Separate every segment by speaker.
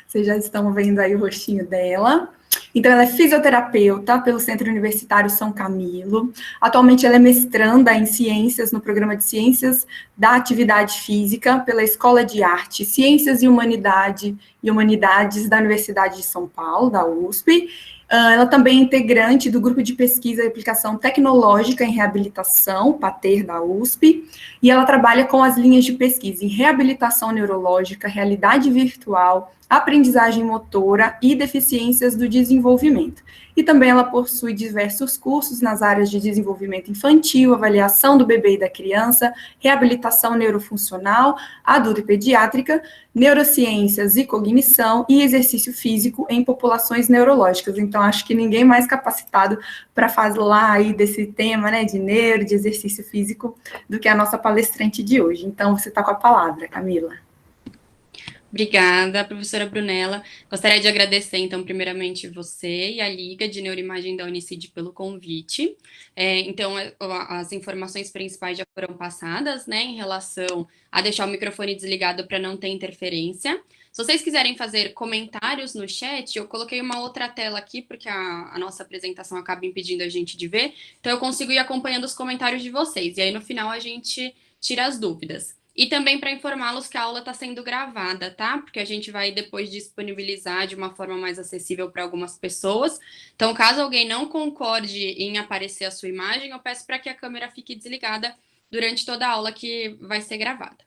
Speaker 1: Vocês já estão vendo aí o rostinho dela. Então, ela é fisioterapeuta pelo Centro Universitário São Camilo. Atualmente, ela é mestranda em Ciências no programa de Ciências da Atividade Física pela Escola de Arte, Ciências e Humanidades da Universidade de São Paulo, da USP. Ela também é integrante do Grupo de Pesquisa e Aplicação Tecnológica em Reabilitação, PATER, da USP, e ela trabalha com as linhas de pesquisa em reabilitação neurológica, realidade virtual, aprendizagem motora e deficiências do desenvolvimento. E também ela possui diversos cursos nas áreas de desenvolvimento infantil, avaliação do bebê e da criança, reabilitação neurofuncional, adulta e pediátrica, neurociências e cognição e exercício físico em populações neurológicas. Então, acho que ninguém mais capacitado para falar aí desse tema, né, de neuro, de exercício físico, do que a nossa palestrante de hoje. Então, você está com a palavra, Camila.
Speaker 2: Obrigada, professora Brunella. Gostaria de agradecer, então, primeiramente você e a Liga de Neuroimagem da Unicid pelo convite. Então, as informações principais já foram passadas, né, em relação a deixar o microfone desligado para não ter interferência. Se vocês quiserem fazer comentários no chat, eu coloquei uma outra tela aqui, porque a nossa apresentação acaba impedindo a gente de ver, então eu consigo ir acompanhando os comentários de vocês, e aí no final a gente tira as dúvidas. E também para informá-los que a aula está sendo gravada, tá? Porque a gente vai depois disponibilizar de uma forma mais acessível para algumas pessoas. Então, caso alguém não concorde em aparecer a sua imagem, eu peço para que a câmera fique desligada durante toda a aula que vai ser gravada.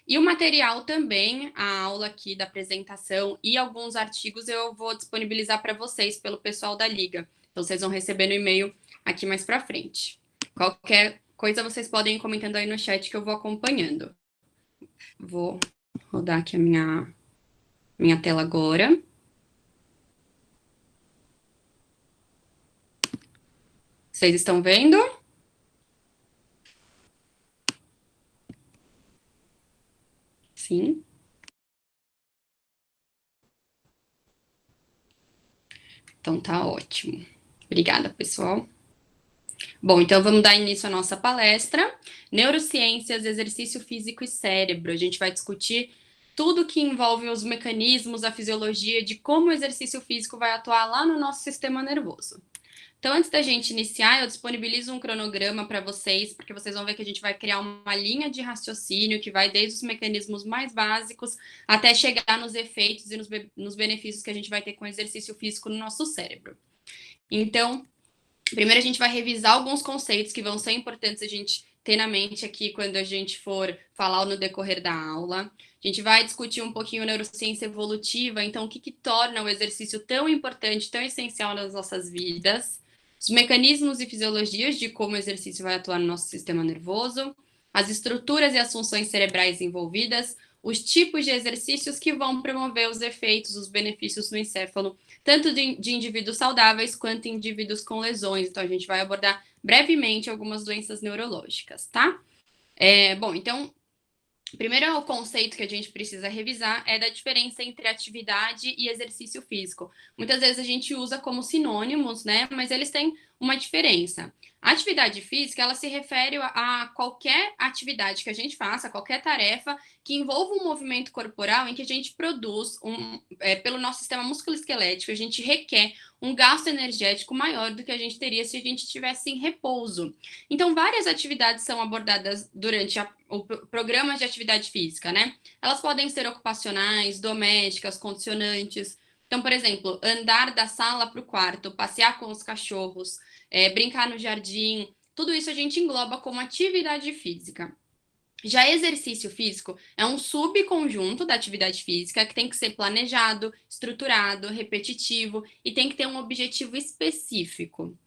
Speaker 2: E o material também, a aula aqui da apresentação e alguns artigos eu vou disponibilizar para vocês pelo pessoal da Liga. Então, vocês vão receber no e-mail aqui mais para frente. Qualquer coisa vocês podem ir comentando aí no chat que eu vou acompanhando. Vou rodar aqui a minha tela agora. Vocês estão vendo? Sim. Então tá ótimo. Obrigada, pessoal. Bom, então vamos dar início à nossa palestra. Neurociências, exercício físico e cérebro. A gente vai discutir tudo que envolve os mecanismos, a fisiologia de como o exercício físico vai atuar lá no nosso sistema nervoso. Então, antes da gente iniciar, eu disponibilizo um cronograma para vocês, porque vocês vão ver que a gente vai criar uma linha de raciocínio que vai desde os mecanismos mais básicos até chegar nos efeitos e nos benefícios que a gente vai ter com o exercício físico no nosso cérebro. Então, primeiro a gente vai revisar alguns conceitos que vão ser importantes a gente ter na mente aqui quando a gente for falar no decorrer da aula. A gente vai discutir um pouquinho neurociência evolutiva, então o que torna o exercício tão importante, tão essencial nas nossas vidas, os mecanismos e fisiologias de como o exercício vai atuar no nosso sistema nervoso, as estruturas e as funções cerebrais envolvidas, os tipos de exercícios que vão promover os efeitos, os benefícios no encéfalo, tanto de indivíduos saudáveis quanto indivíduos com lesões. Então, a gente vai abordar brevemente algumas doenças neurológicas, tá? Bom, então, primeiro conceito que a gente precisa revisar é da diferença entre atividade e exercício físico. Muitas vezes a gente usa como sinônimos, né? Mas eles têm uma diferença. A atividade física, ela se refere a qualquer atividade que a gente faça, qualquer tarefa que envolva um movimento corporal em que a gente produz, pelo nosso sistema musculoesquelético, a gente requer um gasto energético maior do que a gente teria se a gente estivesse em repouso. Então, várias atividades são abordadas durante o programa de atividade física, né? Elas podem ser ocupacionais, domésticas, condicionantes. Então, por exemplo, andar da sala para o quarto, passear com os cachorros, brincar no jardim, tudo isso a gente engloba como atividade física. Já exercício físico é um subconjunto da atividade física que tem que ser planejado, estruturado, repetitivo e tem que ter um objetivo específico.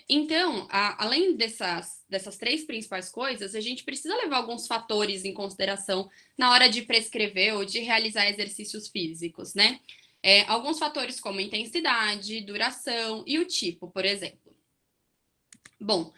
Speaker 2: Então, além dessas três principais coisas, a gente precisa levar alguns fatores em consideração na hora de prescrever ou de realizar exercícios físicos, né? Alguns fatores como intensidade, duração e o tipo, por exemplo. Bom,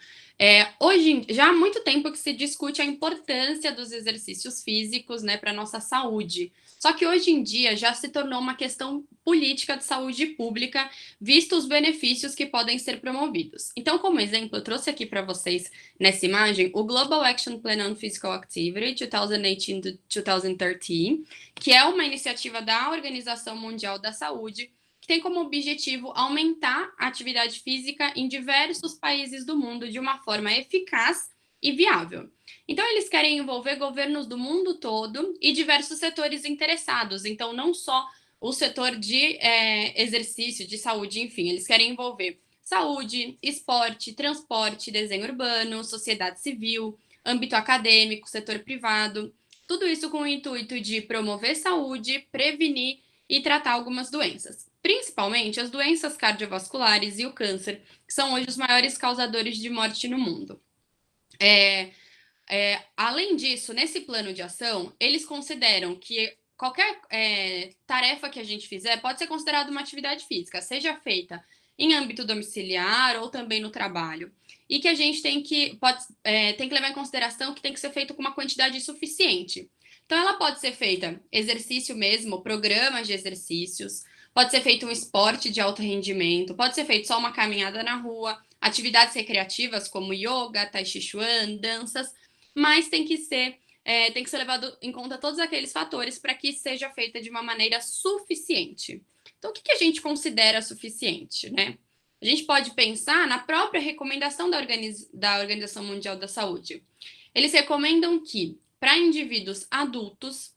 Speaker 2: hoje já há muito tempo que se discute a importância dos exercícios físicos, né, para a nossa saúde. Só que hoje em dia já se tornou uma questão política de saúde pública, visto os benefícios que podem ser promovidos. Então, como exemplo, eu trouxe aqui para vocês nessa imagem o Global Action Plan on Physical Activity 2018-2030, que é uma iniciativa da Organização Mundial da Saúde, que tem como objetivo aumentar a atividade física em diversos países do mundo de uma forma eficaz e viável. Então, eles querem envolver governos do mundo todo e diversos setores interessados. Então, não só o setor de exercício, de saúde, enfim, eles querem envolver saúde, esporte, transporte, desenho urbano, sociedade civil, âmbito acadêmico, setor privado, tudo isso com o intuito de promover saúde, prevenir e tratar algumas doenças, principalmente as doenças cardiovasculares e o câncer, que são hoje os maiores causadores de morte no mundo. Além disso, nesse plano de ação, eles consideram que qualquer tarefa que a gente fizer pode ser considerada uma atividade física, seja feita em âmbito domiciliar ou também no trabalho. E que a gente tem que levar em consideração que tem que ser feito com uma quantidade suficiente. Então, ela pode ser feita exercício mesmo, programas de exercícios, pode ser feito um esporte de alto rendimento, pode ser feito só uma caminhada na rua, atividades recreativas como yoga, tai chi chuan, danças, mas tem que ser levado em conta todos aqueles fatores para que seja feita de uma maneira suficiente. Então, o que a gente considera suficiente, né? A gente pode pensar na própria recomendação da Organização Mundial da Saúde. Eles recomendam que, para indivíduos adultos,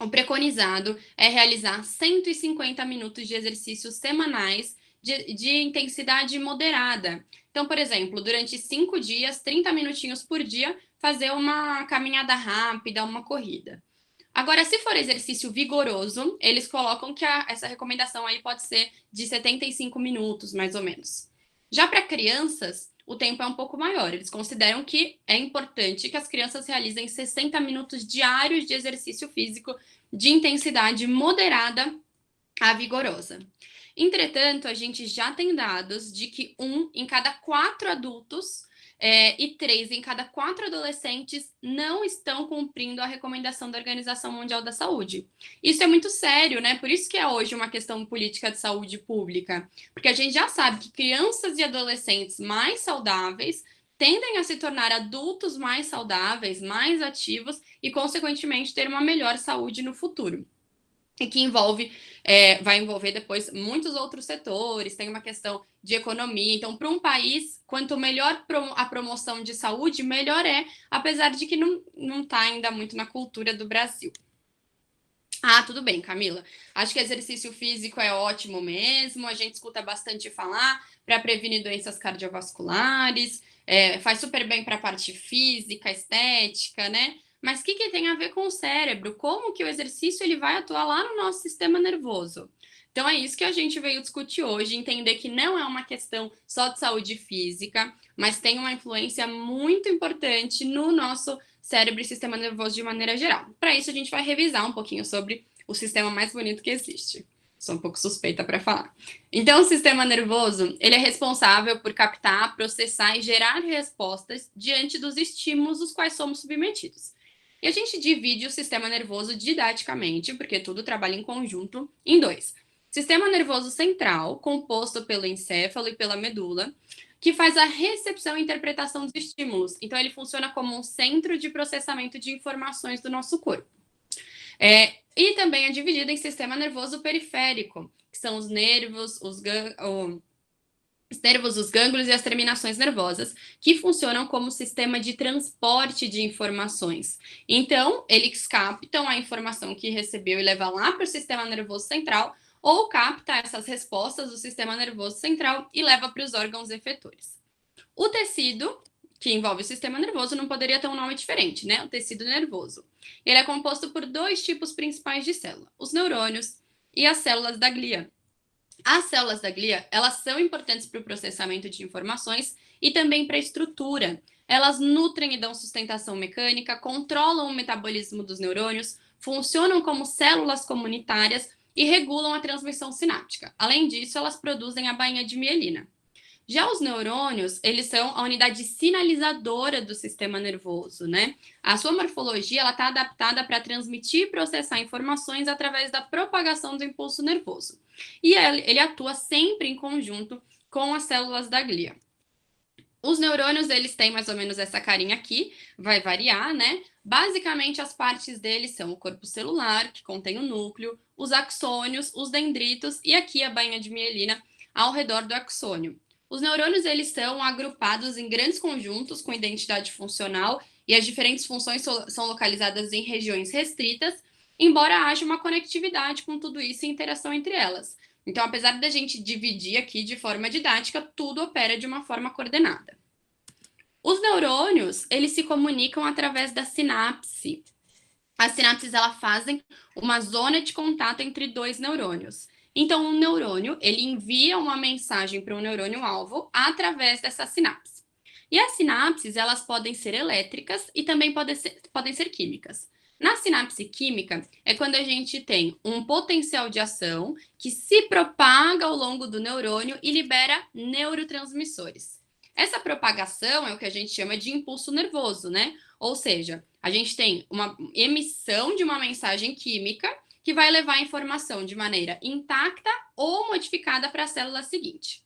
Speaker 2: o preconizado é realizar 150 minutos de exercícios semanais de intensidade moderada. Então, por exemplo, durante 5 dias, 30 minutinhos por dia, fazer uma caminhada rápida, uma corrida. Agora, se for exercício vigoroso, eles colocam que essa recomendação aí pode ser de 75 minutos, mais ou menos. Já para crianças, o tempo é um pouco maior. Eles consideram que é importante que as crianças realizem 60 minutos diários de exercício físico de intensidade moderada a vigorosa. Entretanto, a gente já tem dados de que 1 em cada 4 adultos e 3 em cada 4 adolescentes não estão cumprindo a recomendação da Organização Mundial da Saúde. Isso é muito sério, né? Por isso que é hoje uma questão política de saúde pública, porque a gente já sabe que crianças e adolescentes mais saudáveis tendem a se tornar adultos mais saudáveis, mais ativos e, consequentemente, ter uma melhor saúde no futuro. E que vai envolver depois muitos outros setores, tem uma questão de economia. Então, para um país, quanto melhor a promoção de saúde, melhor é, apesar de que não está ainda muito na cultura do Brasil. Ah, tudo bem, Camila. Acho que exercício físico é ótimo mesmo, a gente escuta bastante falar para prevenir doenças cardiovasculares, faz super bem para a parte física, estética, né? Mas o que tem a ver com o cérebro? Como que o exercício ele vai atuar lá no nosso sistema nervoso? Então, é isso que a gente veio discutir hoje, entender que não é uma questão só de saúde física, mas tem uma influência muito importante no nosso cérebro e sistema nervoso de maneira geral. Para isso, a gente vai revisar um pouquinho sobre o sistema mais bonito que existe. Sou um pouco suspeita para falar. Então, o sistema nervoso, ele é responsável por captar, processar e gerar respostas diante dos estímulos aos quais somos submetidos. E a gente divide o sistema nervoso didaticamente, porque tudo trabalha em conjunto, em 2. Sistema nervoso central, composto pelo encéfalo e pela medula, que faz a recepção e interpretação dos estímulos. Então, ele funciona como um centro de processamento de informações do nosso corpo. E também é dividido em sistema nervoso periférico, que são os nervos, os gânglios e as terminações nervosas, que funcionam como sistema de transporte de informações. Então, eles captam a informação que recebeu e leva lá para o sistema nervoso central, ou capta essas respostas do sistema nervoso central e leva para os órgãos efetores. O tecido, que envolve o sistema nervoso, não poderia ter um nome diferente, né? O tecido nervoso. Ele é composto por 2 tipos principais de célula, os neurônios e as células da glia. As células da glia, elas são importantes para o processamento de informações e também para a estrutura. Elas nutrem e dão sustentação mecânica, controlam o metabolismo dos neurônios, funcionam como células comunitárias e regulam a transmissão sináptica. Além disso, elas produzem a bainha de mielina. Já os neurônios, eles são a unidade sinalizadora do sistema nervoso, né? A sua morfologia, ela está adaptada para transmitir e processar informações através da propagação do impulso nervoso. E ele atua sempre em conjunto com as células da glia. Os neurônios, eles têm mais ou menos essa carinha aqui, vai variar, né? Basicamente, as partes deles são o corpo celular, que contém o núcleo, os axônios, os dendritos e aqui a bainha de mielina ao redor do axônio. Os neurônios, eles são agrupados em grandes conjuntos com identidade funcional e as diferentes funções são localizadas em regiões restritas, embora haja uma conectividade com tudo isso e interação entre elas. Então, apesar da gente dividir aqui de forma didática, tudo opera de uma forma coordenada. Os neurônios, eles se comunicam através da sinapse. As sinapses, elas fazem uma zona de contato entre dois neurônios. Então, um neurônio, ele envia uma mensagem para um neurônio-alvo através dessa sinapse. E as sinapses, elas podem ser elétricas e também podem ser químicas. Na sinapse química, é quando a gente tem um potencial de ação que se propaga ao longo do neurônio e libera neurotransmissores. Essa propagação é o que a gente chama de impulso nervoso, né? Ou seja, a gente tem uma emissão de uma mensagem química que vai levar a informação de maneira intacta ou modificada para a célula seguinte.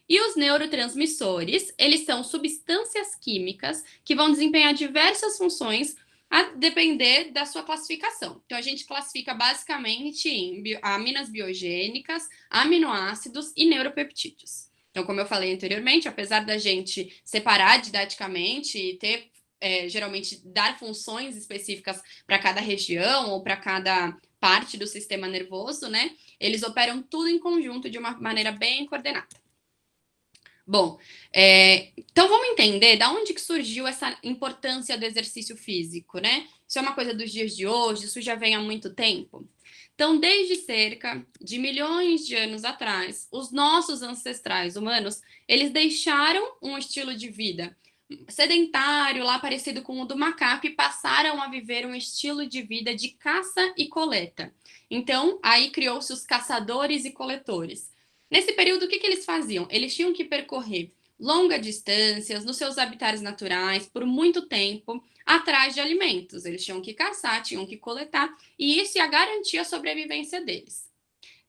Speaker 2: E os neurotransmissores, eles são substâncias químicas que vão desempenhar diversas funções a depender da sua classificação. Então, a gente classifica basicamente em aminas biogênicas, aminoácidos e neuropeptídeos. Então, como eu falei anteriormente, apesar da gente separar didaticamente e ter, geralmente, dar funções específicas para cada região ou para cada parte do sistema nervoso, né? Eles operam tudo em conjunto de uma maneira bem coordenada. Bom, então vamos entender da onde que surgiu essa importância do exercício físico, né? Isso é uma coisa dos dias de hoje, isso já vem há muito tempo. Então, desde cerca de milhões de anos atrás, os nossos ancestrais humanos, eles deixaram um estilo de vida sedentário, lá parecido com o do macaco, e passaram a viver um estilo de vida de caça e coleta. Então, aí criou-se os caçadores e coletores. Nesse período, o que eles faziam? Eles tinham que percorrer longas distâncias nos seus habitats naturais por muito tempo atrás de alimentos. Eles tinham que caçar, tinham que coletar, e isso ia garantir a sobrevivência deles.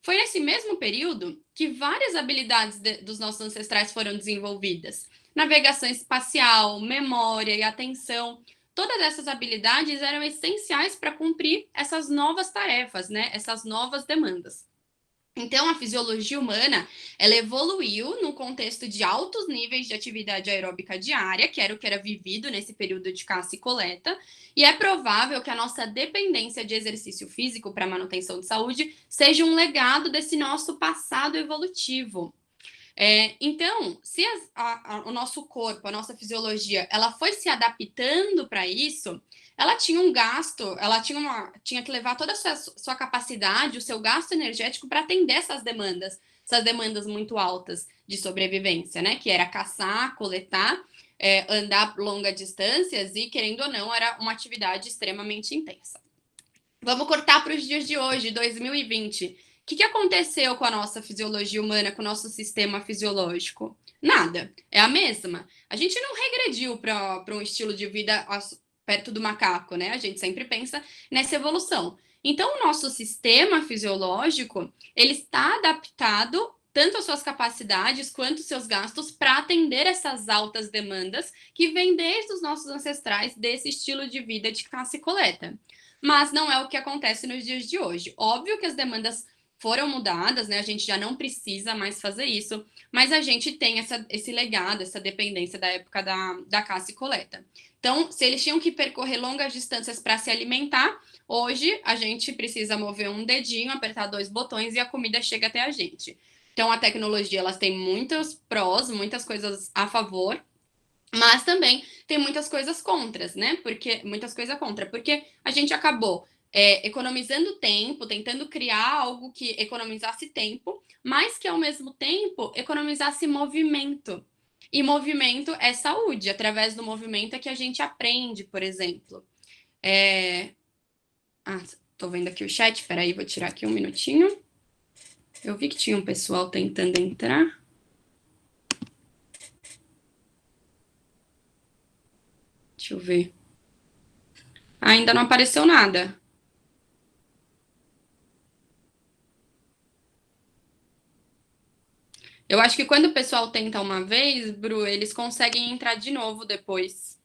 Speaker 2: Foi nesse mesmo período que várias habilidades dos nossos ancestrais foram desenvolvidas. Navegação espacial, memória e atenção. Todas essas habilidades eram essenciais para cumprir essas novas tarefas, né? Essas novas demandas. Então, a fisiologia humana, ela evoluiu no contexto de altos níveis de atividade aeróbica diária, que era o que era vivido nesse período de caça e coleta, e é provável que a nossa dependência de exercício físico para manutenção de saúde seja um legado desse nosso passado evolutivo. Então, se o nosso corpo, a nossa fisiologia, ela foi se adaptando para isso, ela tinha um gasto, ela tinha que levar toda a sua capacidade, o seu gasto energético para atender essas demandas muito altas de sobrevivência, né? Que era caçar, coletar, andar longas distâncias e, querendo ou não, era uma atividade extremamente intensa. Vamos cortar para os dias de hoje, 2020. O que aconteceu com a nossa fisiologia humana, com o nosso sistema fisiológico? Nada, é a mesma. A gente não regrediu para um estilo de vida perto do macaco, né? A gente sempre pensa nessa evolução. Então, o nosso sistema fisiológico, ele está adaptado tanto às suas capacidades quanto aos seus gastos para atender essas altas demandas que vêm desde os nossos ancestrais desse estilo de vida de caça e coleta. Mas não é o que acontece nos dias de hoje. Óbvio que as demandas foram mudadas, né? A gente já não precisa mais fazer isso, mas a gente tem esse legado, essa dependência da época da caça e coleta. Então, se eles tinham que percorrer longas distâncias para se alimentar, hoje a gente precisa mover um dedinho, apertar 2 botões e a comida chega até a gente. Então, a tecnologia, elas tem muitos prós, muitas coisas a favor, mas também tem muitas coisas contras, né? Muitas coisas contra, porque a gente acabou economizando tempo, tentando criar algo que economizasse tempo, mas que ao mesmo tempo economizasse movimento. E movimento é saúde, através do movimento é que a gente aprende, por exemplo. Tô vendo aqui o chat, peraí, vou tirar aqui um minutinho. Eu vi que tinha um pessoal tentando entrar. ver. Ainda não apareceu nada. Eu acho que quando o pessoal tenta uma vez, Bru, eles conseguem entrar de novo depois.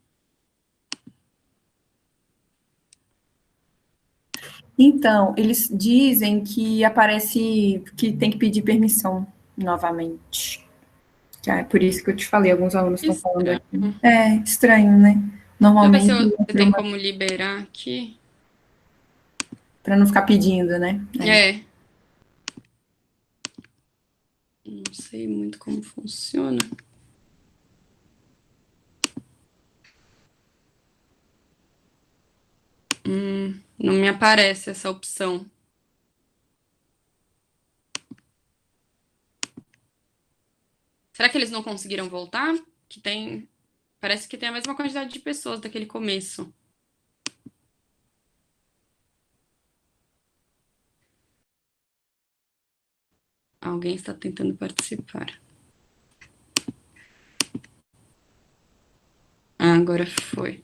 Speaker 1: Então, eles dizem que aparece que tem que pedir permissão novamente. É por isso que eu te falei, alguns alunos estão falando aqui. É estranho, né? Normalmente.
Speaker 2: Deixa eu ver se tem como liberar aqui.
Speaker 1: Para não ficar pedindo, né?
Speaker 2: É. Não sei muito como funciona. Não me aparece essa opção. Será que eles não conseguiram voltar? Que tem. Parece que tem a mesma quantidade de pessoas daquele começo. Alguém está tentando participar. Ah, agora foi.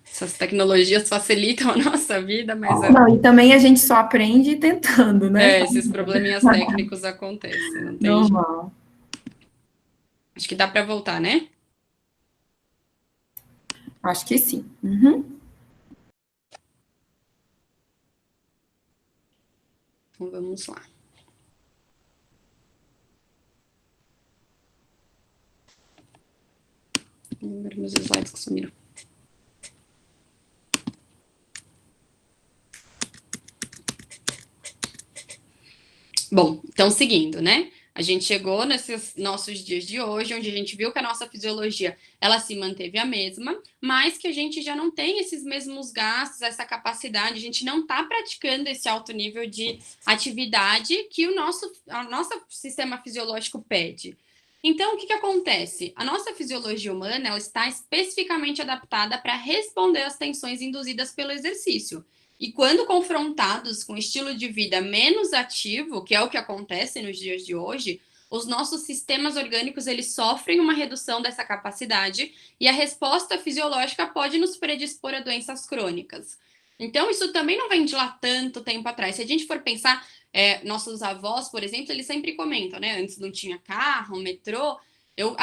Speaker 2: Essas tecnologias facilitam a nossa vida, mas...
Speaker 1: Não, e também a gente só aprende tentando, né?
Speaker 2: esses probleminhas técnicos acontecem, não tem jeito.
Speaker 1: Normal.
Speaker 2: Acho que dá para voltar, né?
Speaker 1: Acho que sim. Uhum.
Speaker 2: Então vamos lá. Vamos ver meus slides que sumiram. Bom, então seguindo, né? A gente chegou nesses nossos dias de hoje, onde a gente viu que a nossa fisiologia, ela se manteve a mesma, mas que a gente já não tem esses mesmos gastos, essa capacidade, a gente não está praticando esse alto nível de atividade que o nosso sistema fisiológico pede. Então, o que acontece? A nossa fisiologia humana, ela está especificamente adaptada para responder às tensões induzidas pelo exercício. E quando confrontados com um estilo de vida menos ativo, que é o que acontece nos dias de hoje, os nossos sistemas orgânicos eles sofrem uma redução dessa capacidade e a resposta fisiológica pode nos predispor a doenças crônicas. Então, isso também não vem de lá tanto tempo atrás. Se a gente for pensar, nossos avós, por exemplo, eles sempre comentam, né? Antes não tinha carro, metrô. Eu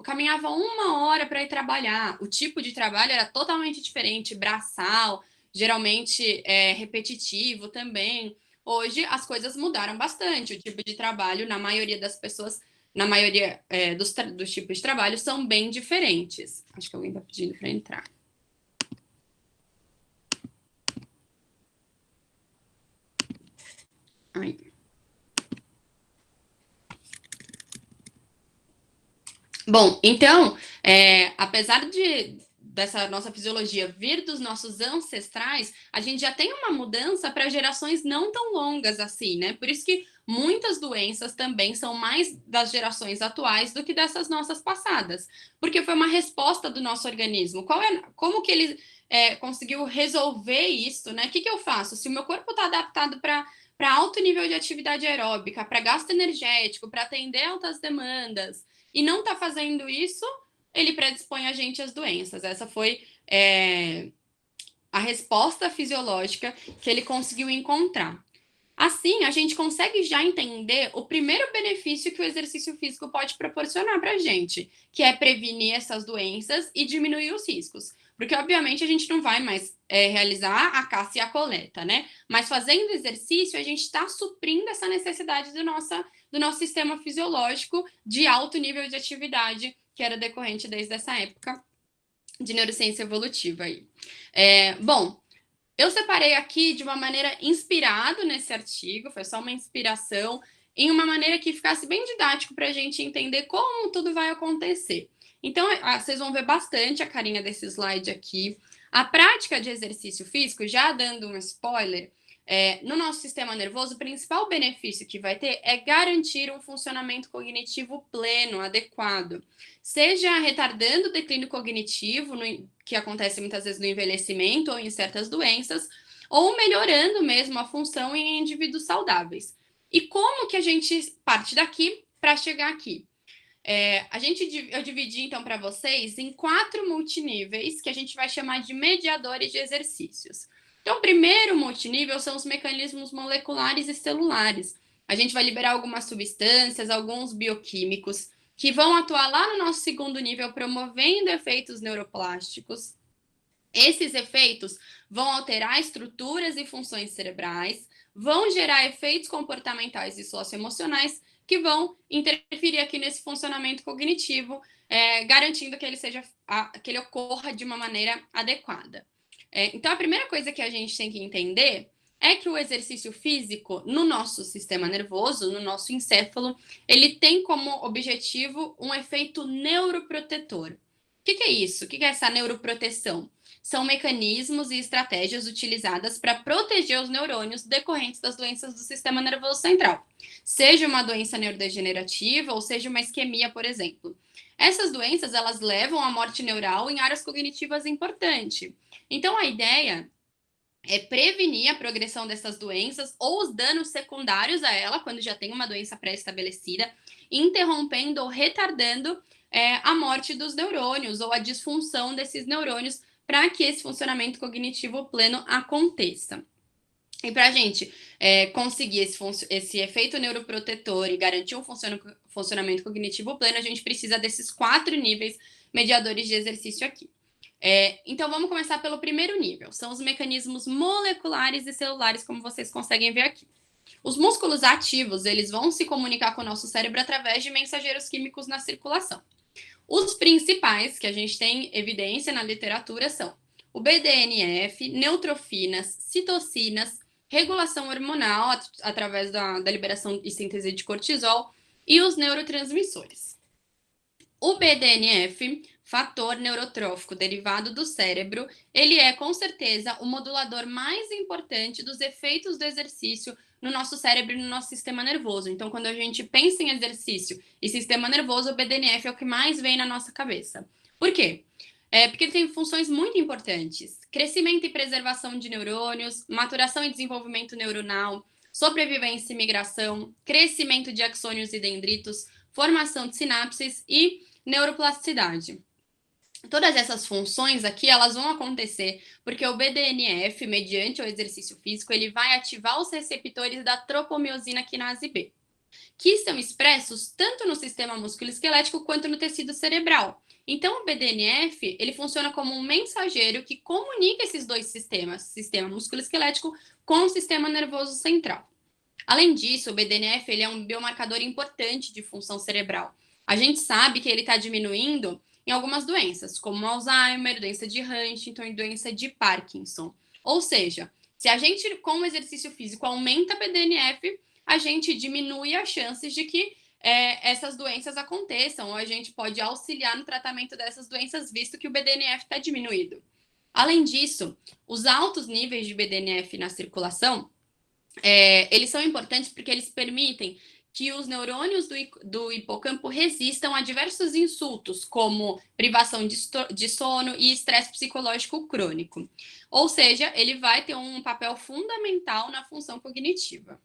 Speaker 2: caminhava 1 hora para ir trabalhar. O tipo de trabalho era totalmente diferente, braçal, geralmente repetitivo também. Hoje as coisas mudaram bastante. O tipo de trabalho, na maioria das pessoas, na maioria dos tipos de trabalho, são bem diferentes. Acho que alguém está pedindo para entrar. Aí. Bom, então, apesar dessa nossa fisiologia vir dos nossos ancestrais, a gente já tem uma mudança para gerações não tão longas assim, né? Por isso que muitas doenças também são mais das gerações atuais do que dessas nossas passadas, porque foi uma resposta do nosso organismo. Como que ele conseguiu resolver isso, né? O que eu faço? Se o meu corpo está adaptado para alto nível de atividade aeróbica, para gasto energético, para atender altas demandas, e não está fazendo isso, ele predispõe a gente às doenças. Essa foi a resposta fisiológica que ele conseguiu encontrar. Assim, a gente consegue já entender o primeiro benefício que o exercício físico pode proporcionar para a gente, que é prevenir essas doenças e diminuir os riscos. Porque, obviamente, a gente não vai mais realizar a caça e a coleta, né? Mas fazendo exercício, a gente está suprindo essa necessidade do nosso sistema fisiológico de alto nível de atividade, que era decorrente desde essa época de neurociência evolutiva aí. Bom, eu separei aqui de uma maneira inspirado nesse artigo, foi só uma inspiração, em uma maneira que ficasse bem didático para a gente entender como tudo vai acontecer. Então, vocês vão ver bastante a carinha desse slide aqui. A prática de exercício físico, já dando um spoiler, No nosso sistema nervoso, o principal benefício que vai ter é garantir um funcionamento cognitivo pleno, adequado, seja retardando o declínio cognitivo, que acontece muitas vezes no envelhecimento ou em certas doenças, ou melhorando mesmo a função em indivíduos saudáveis. E como que a gente parte daqui para chegar aqui? Eu dividi, então, para vocês em 4 multiníveis que a gente vai chamar de mediadores de exercícios. Então, o primeiro multinível são os mecanismos moleculares e celulares. A gente vai liberar algumas substâncias, alguns bioquímicos, que vão atuar lá no nosso segundo nível, promovendo efeitos neuroplásticos. Esses efeitos vão alterar estruturas e funções cerebrais, vão gerar efeitos comportamentais e socioemocionais que vão interferir aqui nesse funcionamento cognitivo, garantindo que ele ocorra de uma maneira adequada. Então, a primeira coisa que a gente tem que entender é que o exercício físico no nosso sistema nervoso, no nosso encéfalo, ele tem como objetivo um efeito neuroprotetor. O que é isso? O que é essa neuroproteção? São mecanismos e estratégias utilizadas para proteger os neurônios decorrentes das doenças do sistema nervoso central, seja uma doença neurodegenerativa ou seja uma isquemia, por exemplo. Essas doenças, elas levam à morte neural em áreas cognitivas importantes. Então, a ideia é prevenir a progressão dessas doenças ou os danos secundários a ela, quando já tem uma doença pré-estabelecida, interrompendo ou retardando a morte dos neurônios ou a disfunção desses neurônios para que esse funcionamento cognitivo pleno aconteça. E para a gente conseguir esse efeito neuroprotetor e garantir um funcionamento cognitivo pleno, a gente precisa desses 4 níveis mediadores de exercício aqui. Então, vamos começar pelo primeiro nível. São os mecanismos moleculares e celulares, como vocês conseguem ver aqui. Os músculos ativos, eles vão se comunicar com o nosso cérebro através de mensageiros químicos na circulação. Os principais, que a gente tem evidência na literatura, são o BDNF, neutrofinas, citocinas, regulação hormonal através da liberação e síntese de cortisol e os neurotransmissores. O BDNF, fator neurotrófico derivado do cérebro, ele é, com certeza, o modulador mais importante dos efeitos do exercício no nosso cérebro e no nosso sistema nervoso. Então, quando a gente pensa em exercício e sistema nervoso, o BDNF é o que mais vem na nossa cabeça. Por quê? Porque ele tem funções muito importantes. Crescimento e preservação de neurônios, maturação e desenvolvimento neuronal, sobrevivência e migração, crescimento de axônios e dendritos, formação de sinapses e neuroplasticidade. Todas essas funções aqui, elas vão acontecer porque o BDNF, mediante o exercício físico, ele vai ativar os receptores da tropomiosina quinase B, que são expressos tanto no sistema musculoesquelético quanto no tecido cerebral. Então, o BDNF, ele funciona como um mensageiro que comunica esses dois sistemas, sistema musculoesquelético com o sistema nervoso central. Além disso, o BDNF ele é um biomarcador importante de função cerebral. A gente sabe que ele está diminuindo em algumas doenças, como Alzheimer, doença de Huntington e doença de Parkinson. Ou seja, se a gente, com o exercício físico, aumenta a BDNF, a gente diminui as chances de que essas doenças aconteçam, ou a gente pode auxiliar no tratamento dessas doenças, visto que o BDNF está diminuído. Além disso, os altos níveis de BDNF na circulação, eles são importantes porque eles permitem que os neurônios do hipocampo resistam a diversos insultos, como privação de sono e estresse psicológico crônico. Ou seja, ele vai ter um papel fundamental na função cognitiva.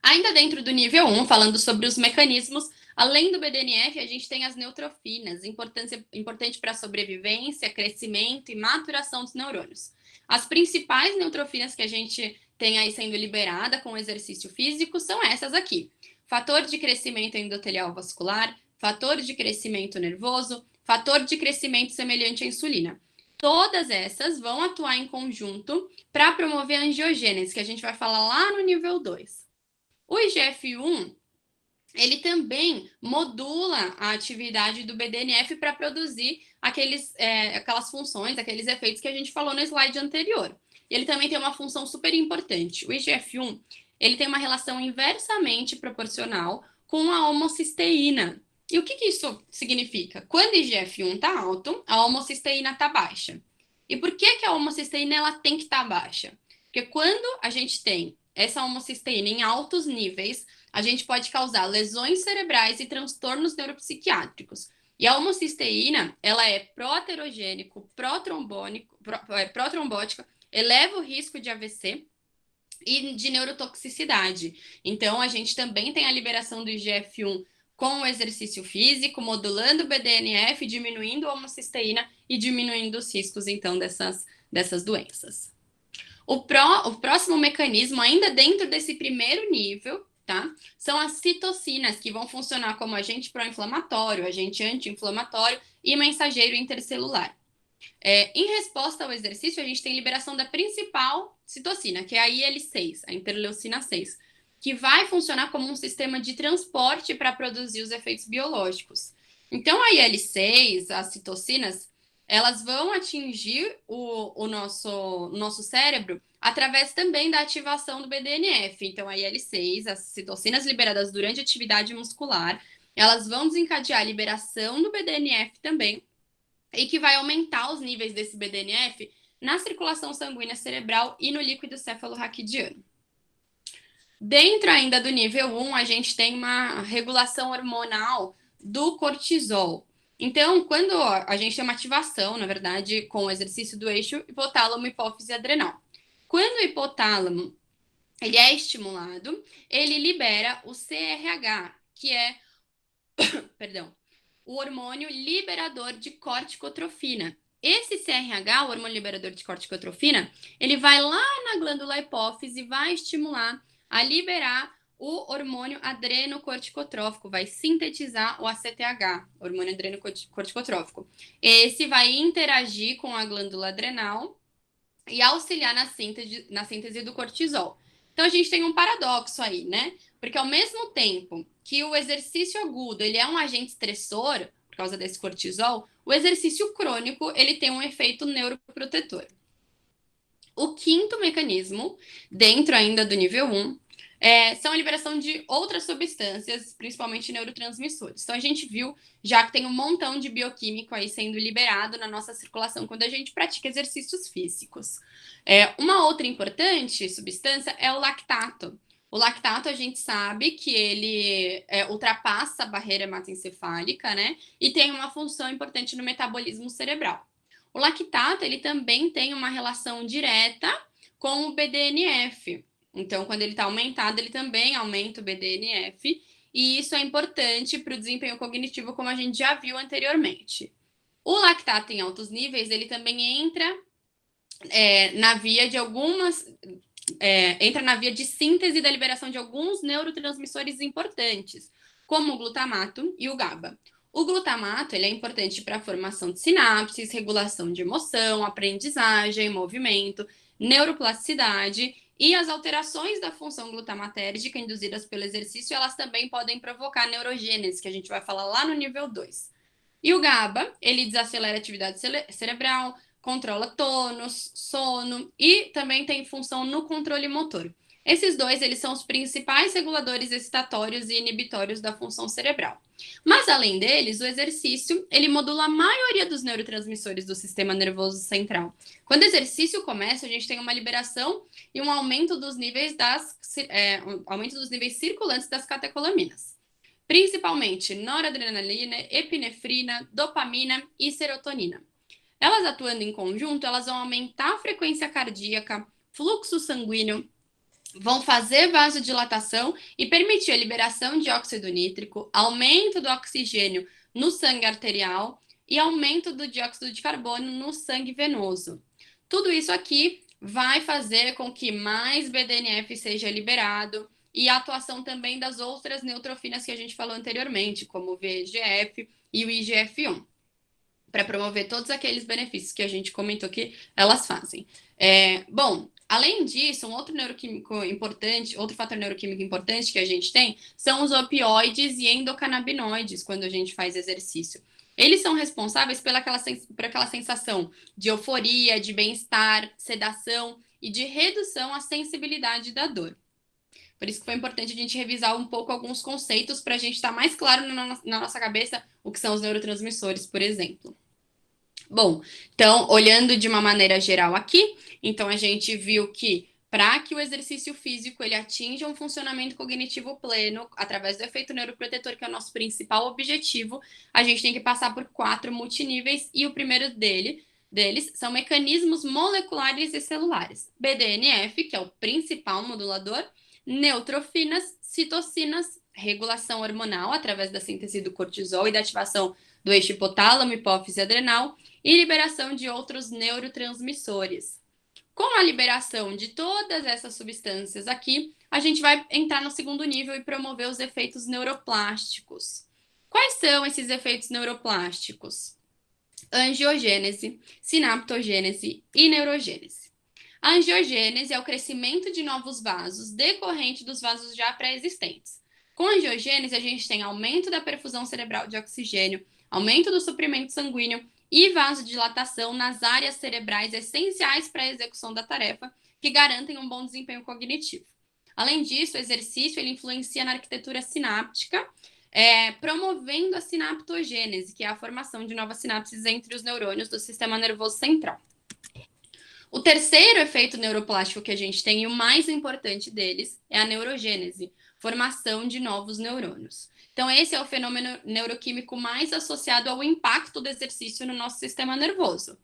Speaker 2: Ainda dentro do nível 1, falando sobre os mecanismos, além do BDNF, a gente tem as neutrofinas, importante para a sobrevivência, crescimento e maturação dos neurônios. As principais neutrofinas que a gente tem aí sendo liberada com o exercício físico são essas aqui: fator de crescimento endotelial vascular, fator de crescimento nervoso, fator de crescimento semelhante à insulina. Todas essas vão atuar em conjunto para promover a angiogênese, que a gente vai falar lá no nível 2. O IGF-1, ele também modula a atividade do BDNF para produzir aquelas funções, aqueles efeitos que a gente falou no slide anterior. Ele também tem uma função super importante. O IGF-1, ele tem uma relação inversamente proporcional com a homocisteína. E o que isso significa? Quando o IGF-1 está alto, a homocisteína está baixa. E por que a homocisteína ela tem que estar baixa? Porque quando a gente tem essa homocisteína em altos níveis, a gente pode causar lesões cerebrais e transtornos neuropsiquiátricos. E a homocisteína, ela é proaterogênico, protrombótica, eleva o risco de AVC e de neurotoxicidade. Então, a gente também tem a liberação do IGF-1 com o exercício físico, modulando o BDNF, diminuindo a homocisteína e diminuindo os riscos, então, dessas doenças. O próximo mecanismo, ainda dentro desse primeiro nível, tá? São as citocinas, que vão funcionar como agente pró-inflamatório, agente anti-inflamatório e mensageiro intercelular. Em resposta ao exercício, a gente tem liberação da principal citocina, que é a IL-6, a interleucina 6, que vai funcionar como um sistema de transporte para produzir os efeitos biológicos. Então, a IL-6, as citocinas, elas vão atingir o nosso cérebro através também da ativação do BDNF. Então, a IL-6, as citocinas liberadas durante a atividade muscular, elas vão desencadear a liberação do BDNF também, e que vai aumentar os níveis desse BDNF na circulação sanguínea cerebral e no líquido cefalorraquidiano. Dentro ainda do nível 1, a gente tem uma regulação hormonal do cortisol. Então, quando a gente tem uma ativação, na verdade, com o exercício do eixo hipotálamo, hipófise adrenal. Quando o hipotálamo ele é estimulado, ele libera o CRH, que é, perdão, o hormônio liberador de corticotrofina. Esse CRH, o hormônio liberador de corticotrofina, ele vai lá na glândula hipófise e vai estimular a liberar o hormônio adrenocorticotrófico, vai sintetizar o ACTH, hormônio adrenocorticotrófico. Esse vai interagir com a glândula adrenal e auxiliar na síntese do cortisol. Então, a gente tem um paradoxo aí, né? Porque ao mesmo tempo que o exercício agudo ele é um agente estressor, por causa desse cortisol, o exercício crônico ele tem um efeito neuroprotetor. O quinto mecanismo, dentro ainda do nível 1, são a liberação de outras substâncias, principalmente neurotransmissores. Então, a gente viu já que tem um montão de bioquímico aí sendo liberado na nossa circulação quando a gente pratica exercícios físicos. Uma outra importante substância é o lactato. O lactato, a gente sabe que ele ultrapassa a barreira hematoencefálica, né? E tem uma função importante no metabolismo cerebral. O lactato, ele também tem uma relação direta com o BDNF. Então, quando ele está aumentado, ele também aumenta o BDNF. E isso é importante para o desempenho cognitivo, como a gente já viu anteriormente. O lactato em altos níveis, ele também entra na via de entra na via de síntese da liberação de alguns neurotransmissores importantes, como o glutamato e o GABA. O glutamato ele é importante para a formação de sinapses, regulação de emoção, aprendizagem, movimento, neuroplasticidade, e as alterações da função glutamatérgica induzidas pelo exercício, elas também podem provocar neurogênese, que a gente vai falar lá no nível 2. E o GABA, ele desacelera a atividade cerebral, controla tônus, sono e também tem função no controle motor. Esses dois, eles são os principais reguladores excitatórios e inibitórios da função cerebral. Mas, além deles, o exercício, ele modula a maioria dos neurotransmissores do sistema nervoso central. Quando o exercício começa, a gente tem uma liberação e um aumento dos níveis circulantes das catecolaminas. Principalmente noradrenalina, epinefrina, dopamina e serotonina. Elas atuando em conjunto, elas vão aumentar a frequência cardíaca, fluxo sanguíneo, vão fazer vasodilatação e permitir a liberação de óxido nítrico, aumento do oxigênio no sangue arterial e aumento do dióxido de carbono no sangue venoso. Tudo isso aqui vai fazer com que mais BDNF seja liberado e a atuação também das outras neutrofinas que a gente falou anteriormente, como o VEGF e o IGF-1, para promover todos aqueles benefícios que a gente comentou que elas fazem. Bom, além disso, um outro neuroquímico importante, outro fator neuroquímico importante que a gente tem são os opioides e endocannabinoides quando a gente faz exercício. Eles são responsáveis por aquela sensação de euforia, de bem-estar, sedação e de redução à sensibilidade da dor. Por isso que foi importante a gente revisar um pouco alguns conceitos para a gente estar mais claro na nossa cabeça o que são os neurotransmissores, por exemplo. Bom, então, olhando de uma maneira geral aqui, então a gente viu que para que o exercício físico ele atinja um funcionamento cognitivo pleno, através do efeito neuroprotetor, que é o nosso principal objetivo, a gente tem que passar por 4 multiníveis, e o primeiro deles são mecanismos moleculares e celulares. BDNF, que é o principal modulador, neutrofinas, citocinas, regulação hormonal através da síntese do cortisol e da ativação do eixo hipotálamo, hipófise adrenal, e liberação de outros neurotransmissores. Com a liberação de todas essas substâncias aqui, a gente vai entrar no segundo nível e promover os efeitos neuroplásticos. Quais são esses efeitos neuroplásticos? Angiogênese, sinaptogênese e neurogênese. A angiogênese é o crescimento de novos vasos decorrente dos vasos já pré-existentes. Com a angiogênese, a gente tem aumento da perfusão cerebral de oxigênio, aumento do suprimento sanguíneo e vasodilatação nas áreas cerebrais essenciais para a execução da tarefa, que garantem um bom desempenho cognitivo. Além disso, o exercício ele influencia na arquitetura sináptica, promovendo a sinaptogênese, que é a formação de novas sinapses entre os neurônios do sistema nervoso central. O terceiro efeito neuroplástico que a gente tem, e o mais importante deles, é a neurogênese, formação de novos neurônios. Então, esse é o fenômeno neuroquímico mais associado ao impacto do exercício no nosso sistema nervoso.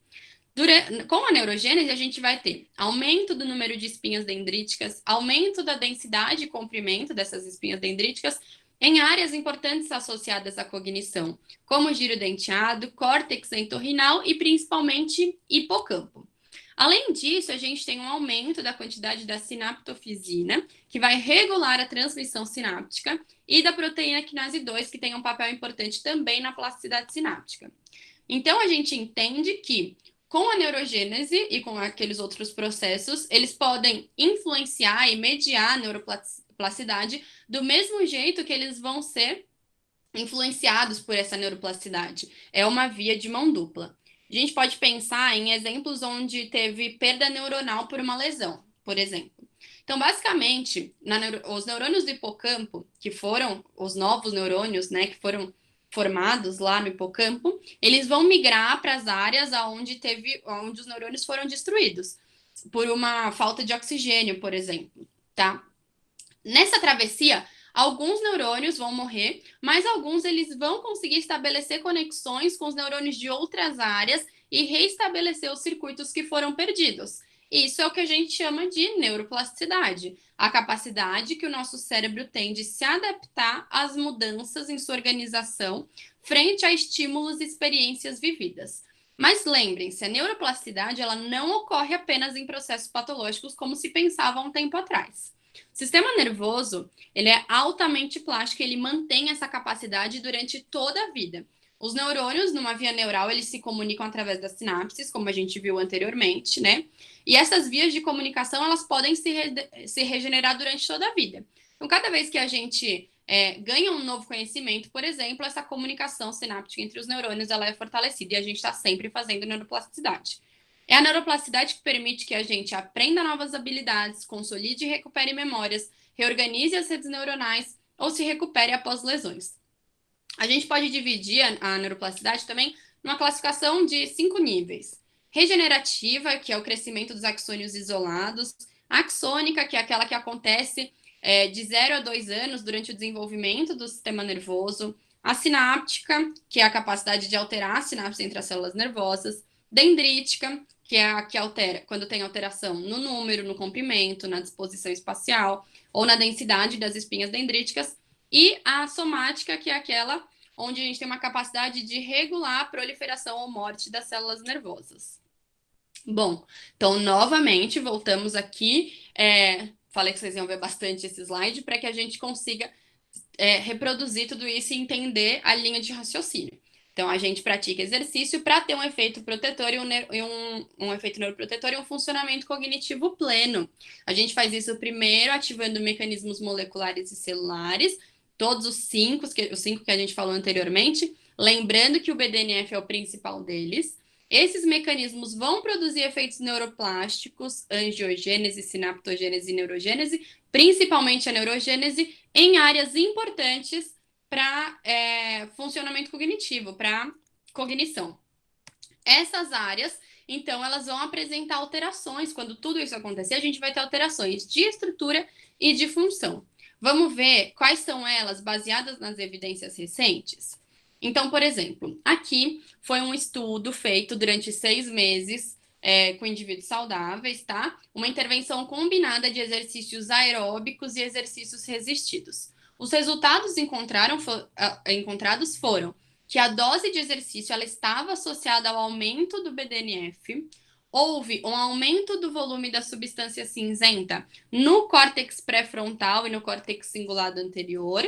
Speaker 2: Com a neurogênese, a gente vai ter aumento do número de espinhas dendríticas, aumento da densidade e comprimento dessas espinhas dendríticas em áreas importantes associadas à cognição, como giro denteado, córtex entorrinal e principalmente hipocampo. Além disso, a gente tem um aumento da quantidade da sinaptofisina, que vai regular a transmissão sináptica, e da proteína quinase 2, que tem um papel importante também na plasticidade sináptica. Então, a gente entende que, com a neurogênese e com aqueles outros processos, eles podem influenciar e mediar a neuroplasticidade do mesmo jeito que eles vão ser influenciados por essa neuroplasticidade. É uma via de mão dupla. A gente pode pensar em exemplos onde teve perda neuronal por uma lesão, por exemplo. Então, basicamente, os neurônios do hipocampo, que foram os novos neurônios, né, que foram formados lá no hipocampo, eles vão migrar para as áreas onde os neurônios foram destruídos, por uma falta de oxigênio, por exemplo, tá? Nessa travessia, alguns neurônios vão morrer, mas alguns eles vão conseguir estabelecer conexões com os neurônios de outras áreas e reestabelecer os circuitos que foram perdidos. Isso é o que a gente chama de neuroplasticidade, a capacidade que o nosso cérebro tem de se adaptar às mudanças em sua organização frente a estímulos e experiências vividas. Mas lembrem-se, a neuroplasticidade ela não ocorre apenas em processos patológicos como se pensava há um tempo atrás. O sistema nervoso, ele é altamente plástico, ele mantém essa capacidade durante toda a vida. Os neurônios, numa via neural, eles se comunicam através das sinapses, como a gente viu anteriormente, né? E essas vias de comunicação, elas podem se regenerar durante toda a vida. Então, cada vez que a gente ganha um novo conhecimento, por exemplo, essa comunicação sináptica entre os neurônios, ela é fortalecida e a gente está sempre fazendo neuroplasticidade. É a neuroplasticidade que permite que a gente aprenda novas habilidades, consolide e recupere memórias, reorganize as redes neuronais ou se recupere após lesões. A gente pode dividir a neuroplasticidade também numa classificação de 5 níveis. Regenerativa, que é o crescimento dos axônios isolados. Axônica, que é aquela que acontece de 0 a 2 anos durante o desenvolvimento do sistema nervoso. A sináptica, que é a capacidade de alterar a sinapse entre as células nervosas. Dendrítica, que é a que altera, quando tem alteração no número, no comprimento, na disposição espacial ou na densidade das espinhas dendríticas. E a somática, que é aquela onde a gente tem uma capacidade de regular a proliferação ou morte das células nervosas. Bom, então, novamente, voltamos aqui. Falei que vocês iam ver bastante esse slide para que a gente consiga reproduzir tudo isso e entender a linha de raciocínio. Então, a gente pratica exercício para ter um efeito protetor e um efeito neuroprotetor e um funcionamento cognitivo pleno. A gente faz isso primeiro ativando mecanismos moleculares e celulares, todos os cinco que a gente falou anteriormente, lembrando que o BDNF é o principal deles. Esses mecanismos vão produzir efeitos neuroplásticos, angiogênese, sinaptogênese e neurogênese, principalmente a neurogênese, em áreas importantes para funcionamento cognitivo, para cognição. Essas áreas, então elas vão apresentar alterações. Quando tudo isso acontecer, a gente vai ter alterações de estrutura e de função. Vamos ver quais são elas baseadas nas evidências recentes? Então, por exemplo, aqui foi um estudo feito durante 6 meses com indivíduos saudáveis, tá? Uma intervenção combinada de exercícios aeróbicos e exercícios resistidos. Os resultados encontrados foram que a dose de exercício ela estava associada ao aumento do BDNF, houve um aumento do volume da substância cinzenta no córtex pré-frontal e no córtex cingulado anterior.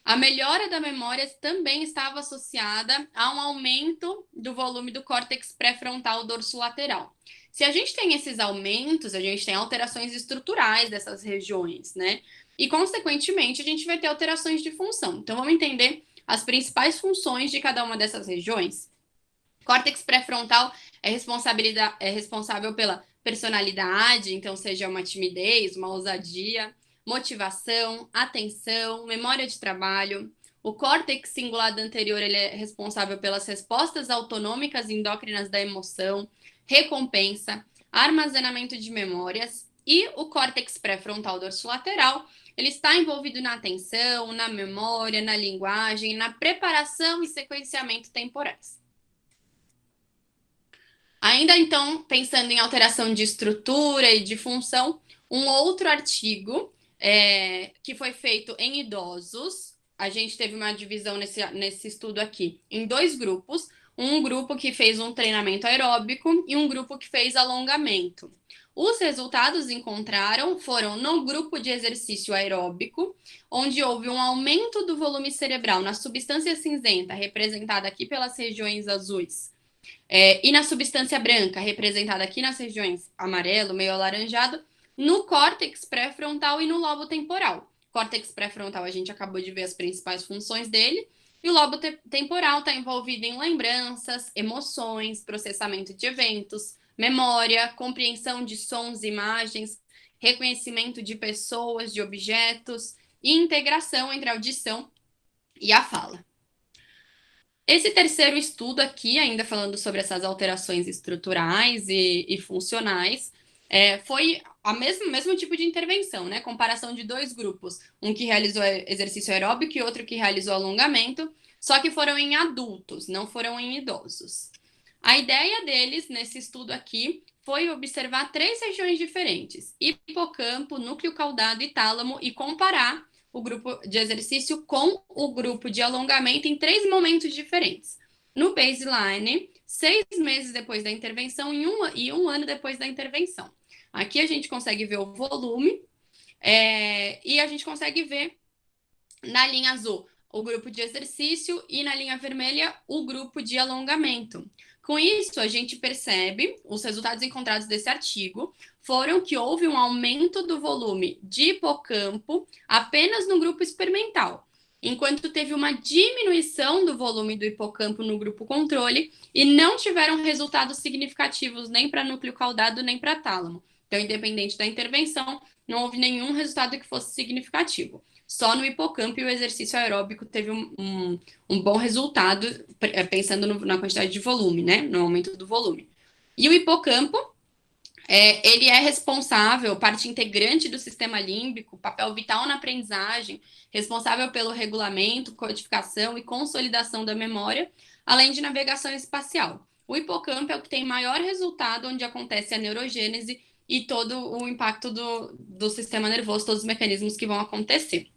Speaker 2: A melhora da memória também estava associada a um aumento do volume do córtex pré-frontal dorsolateral. Se a gente tem esses aumentos, a gente tem alterações estruturais dessas regiões, né? E, consequentemente, a gente vai ter alterações de função. Então, vamos entender as principais funções de cada uma dessas regiões. Córtex pré-frontal é responsável pela personalidade, então seja uma timidez, uma ousadia, motivação, atenção, memória de trabalho. O córtex cingulado anterior ele é responsável pelas respostas autonômicas endócrinas da emoção, recompensa, armazenamento de memórias. E o córtex pré-frontal dorsolateral ele está envolvido na atenção, na memória, na linguagem, na preparação e sequenciamento temporais. Ainda então, pensando em alteração de estrutura e de função, um outro artigo que foi feito em idosos, a gente teve uma divisão nesse estudo aqui em 2 grupos, um grupo que fez um treinamento aeróbico e um grupo que fez alongamento. Os resultados encontraram foram no grupo de exercício aeróbico, onde houve um aumento do volume cerebral na substância cinzenta, representada aqui pelas regiões azuis, e na substância branca, representada aqui nas regiões amarelo, meio alaranjado, no córtex pré-frontal e no lobo temporal. Córtex pré-frontal, a gente acabou de ver as principais funções dele, e o lobo temporal está envolvido em lembranças, emoções, processamento de eventos, memória, compreensão de sons e imagens, reconhecimento de pessoas, de objetos e integração entre a audição e a fala. Esse terceiro estudo aqui, ainda falando sobre essas alterações estruturais e funcionais, foi o mesmo tipo de intervenção, né? Comparação de 2 grupos, um que realizou exercício aeróbico e outro que realizou alongamento, só que foram em adultos, não foram em idosos. A ideia deles, nesse estudo aqui, foi observar 3 regiões diferentes, hipocampo, núcleo caudado e tálamo, e comparar o grupo de exercício com o grupo de alongamento em 3 momentos diferentes. No baseline, 6 meses depois da intervenção e um ano depois da intervenção. Aqui a gente consegue ver o volume e a gente consegue ver na linha azul o grupo de exercício e na linha vermelha o grupo de alongamento. Com isso, a gente percebe, os resultados encontrados desse artigo foram que houve um aumento do volume de hipocampo apenas no grupo experimental, enquanto teve uma diminuição do volume do hipocampo no grupo controle e não tiveram resultados significativos nem para núcleo caudado nem para tálamo. Então, independente da intervenção, não houve nenhum resultado que fosse significativo. Só no hipocampo e o exercício aeróbico teve um bom resultado, pensando na quantidade de volume, né? No aumento do volume. E o hipocampo, ele é responsável, parte integrante do sistema límbico, papel vital na aprendizagem, responsável pelo regulamento, codificação e consolidação da memória, além de navegação espacial. O hipocampo é o que tem maior resultado, onde acontece a neurogênese e todo o impacto do sistema nervoso, todos os mecanismos que vão acontecer.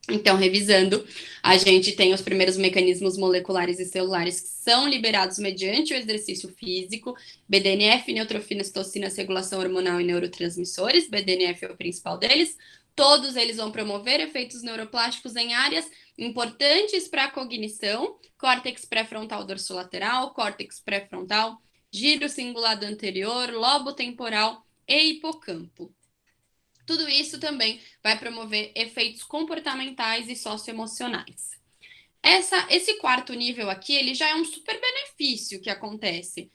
Speaker 2: Então, revisando, a gente tem os primeiros mecanismos moleculares e celulares que são liberados mediante o exercício físico, BDNF, neutrofina, citocina, regulação hormonal e neurotransmissores, BDNF é o principal deles. Todos eles vão promover efeitos neuroplásticos em áreas importantes para a cognição, córtex pré-frontal dorsolateral, córtex pré-frontal, giro cingulado anterior, lobo temporal e hipocampo. Tudo isso também vai promover efeitos comportamentais e socioemocionais. Esse quarto nível aqui, ele já é um super benefício que acontece.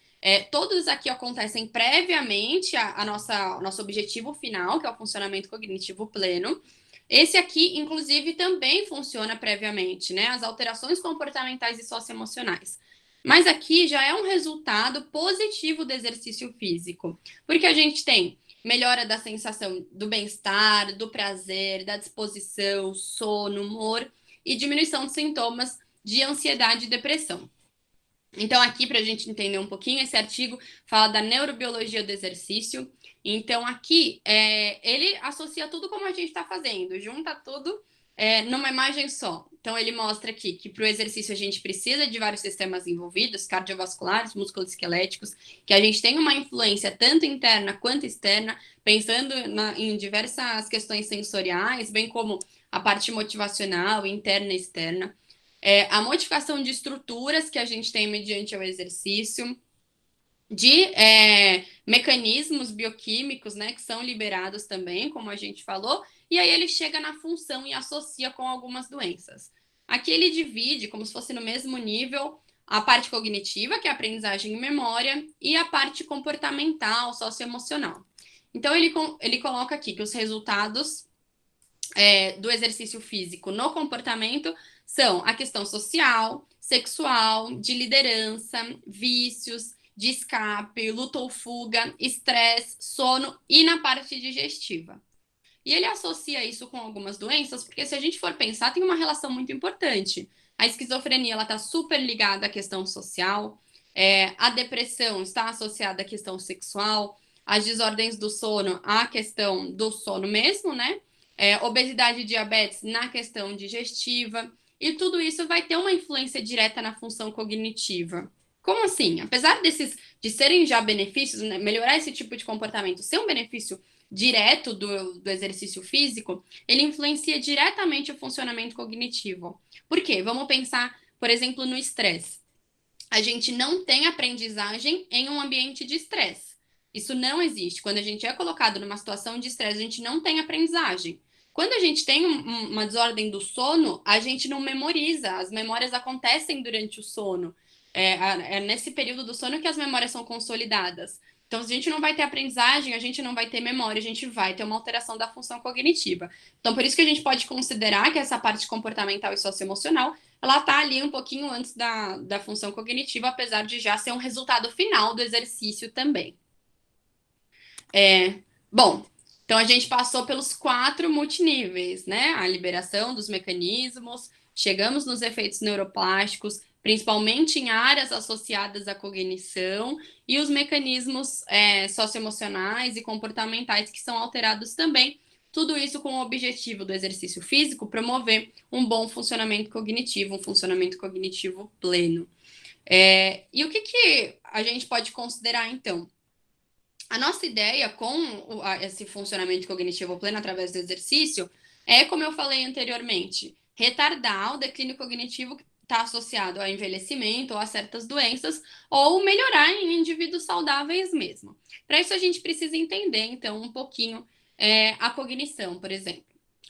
Speaker 2: Todos aqui acontecem previamente a nosso objetivo final, que é o funcionamento cognitivo pleno. Esse aqui, inclusive, também funciona previamente, né? As alterações comportamentais e socioemocionais. Mas aqui já é um resultado positivo do exercício físico, porque a gente tem melhora da sensação do bem-estar, do prazer, da disposição, sono, humor e diminuição de sintomas de ansiedade e depressão. Então, aqui, para a gente entender um pouquinho, esse artigo fala da neurobiologia do exercício. Então, aqui, ele associa tudo como a gente está fazendo, junta tudo numa imagem só. Então, ele mostra aqui que para o exercício a gente precisa de vários sistemas envolvidos, cardiovasculares, musculoesqueléticos, que a gente tem uma influência tanto interna quanto externa, pensando em diversas questões sensoriais, bem como a parte motivacional, interna e externa. A modificação de estruturas que a gente tem mediante o exercício, de mecanismos bioquímicos, né, que são liberados também, como a gente falou, e aí ele chega na função e associa com algumas doenças. Aqui ele divide, como se fosse no mesmo nível, a parte cognitiva, que é a aprendizagem e memória, e a parte comportamental, socioemocional. Então, ele coloca aqui que os resultados do exercício físico no comportamento são a questão social, sexual, de liderança, vícios, de escape, luta ou fuga, estresse, sono e na parte digestiva. E ele associa isso com algumas doenças, porque se a gente for pensar, tem uma relação muito importante. A esquizofrenia ela está super ligada à questão social, a depressão está associada à questão sexual, as desordens do sono à questão do sono mesmo, né? Obesidade e diabetes na questão digestiva, e tudo isso vai ter uma influência direta na função cognitiva. Como assim? Apesar de serem já benefícios, né, melhorar esse tipo de comportamento ser um benefício direto do exercício físico, ele influencia diretamente o funcionamento cognitivo. Por quê? Vamos pensar, por exemplo, no estresse. A gente não tem aprendizagem em um ambiente de estresse. Isso não existe. Quando a gente é colocado numa situação de estresse, a gente não tem aprendizagem. Quando a gente tem uma desordem do sono, a gente não memoriza. As memórias acontecem durante o sono. É nesse período do sono que as memórias são consolidadas. Então, se a gente não vai ter aprendizagem, a gente não vai ter memória, a gente vai ter uma alteração da função cognitiva. Então, por isso que a gente pode considerar que essa parte comportamental e socioemocional, ela está ali um pouquinho antes da função cognitiva, apesar de já ser um resultado final do exercício também. Bom, então a gente passou pelos 4 multiníveis, né? A liberação dos mecanismos, chegamos nos efeitos neuroplásticos, principalmente em áreas associadas à cognição, e os mecanismos socioemocionais e comportamentais que são alterados também. Tudo isso com o objetivo do exercício físico promover um bom funcionamento cognitivo, um funcionamento cognitivo pleno. E o que a gente pode considerar, então? A nossa ideia com esse funcionamento cognitivo pleno através do exercício é, como eu falei anteriormente, retardar o declínio cognitivo que está associado ao envelhecimento ou a certas doenças, ou melhorar em indivíduos saudáveis mesmo. Para isso, a gente precisa entender, então, um pouquinho a cognição, por exemplo.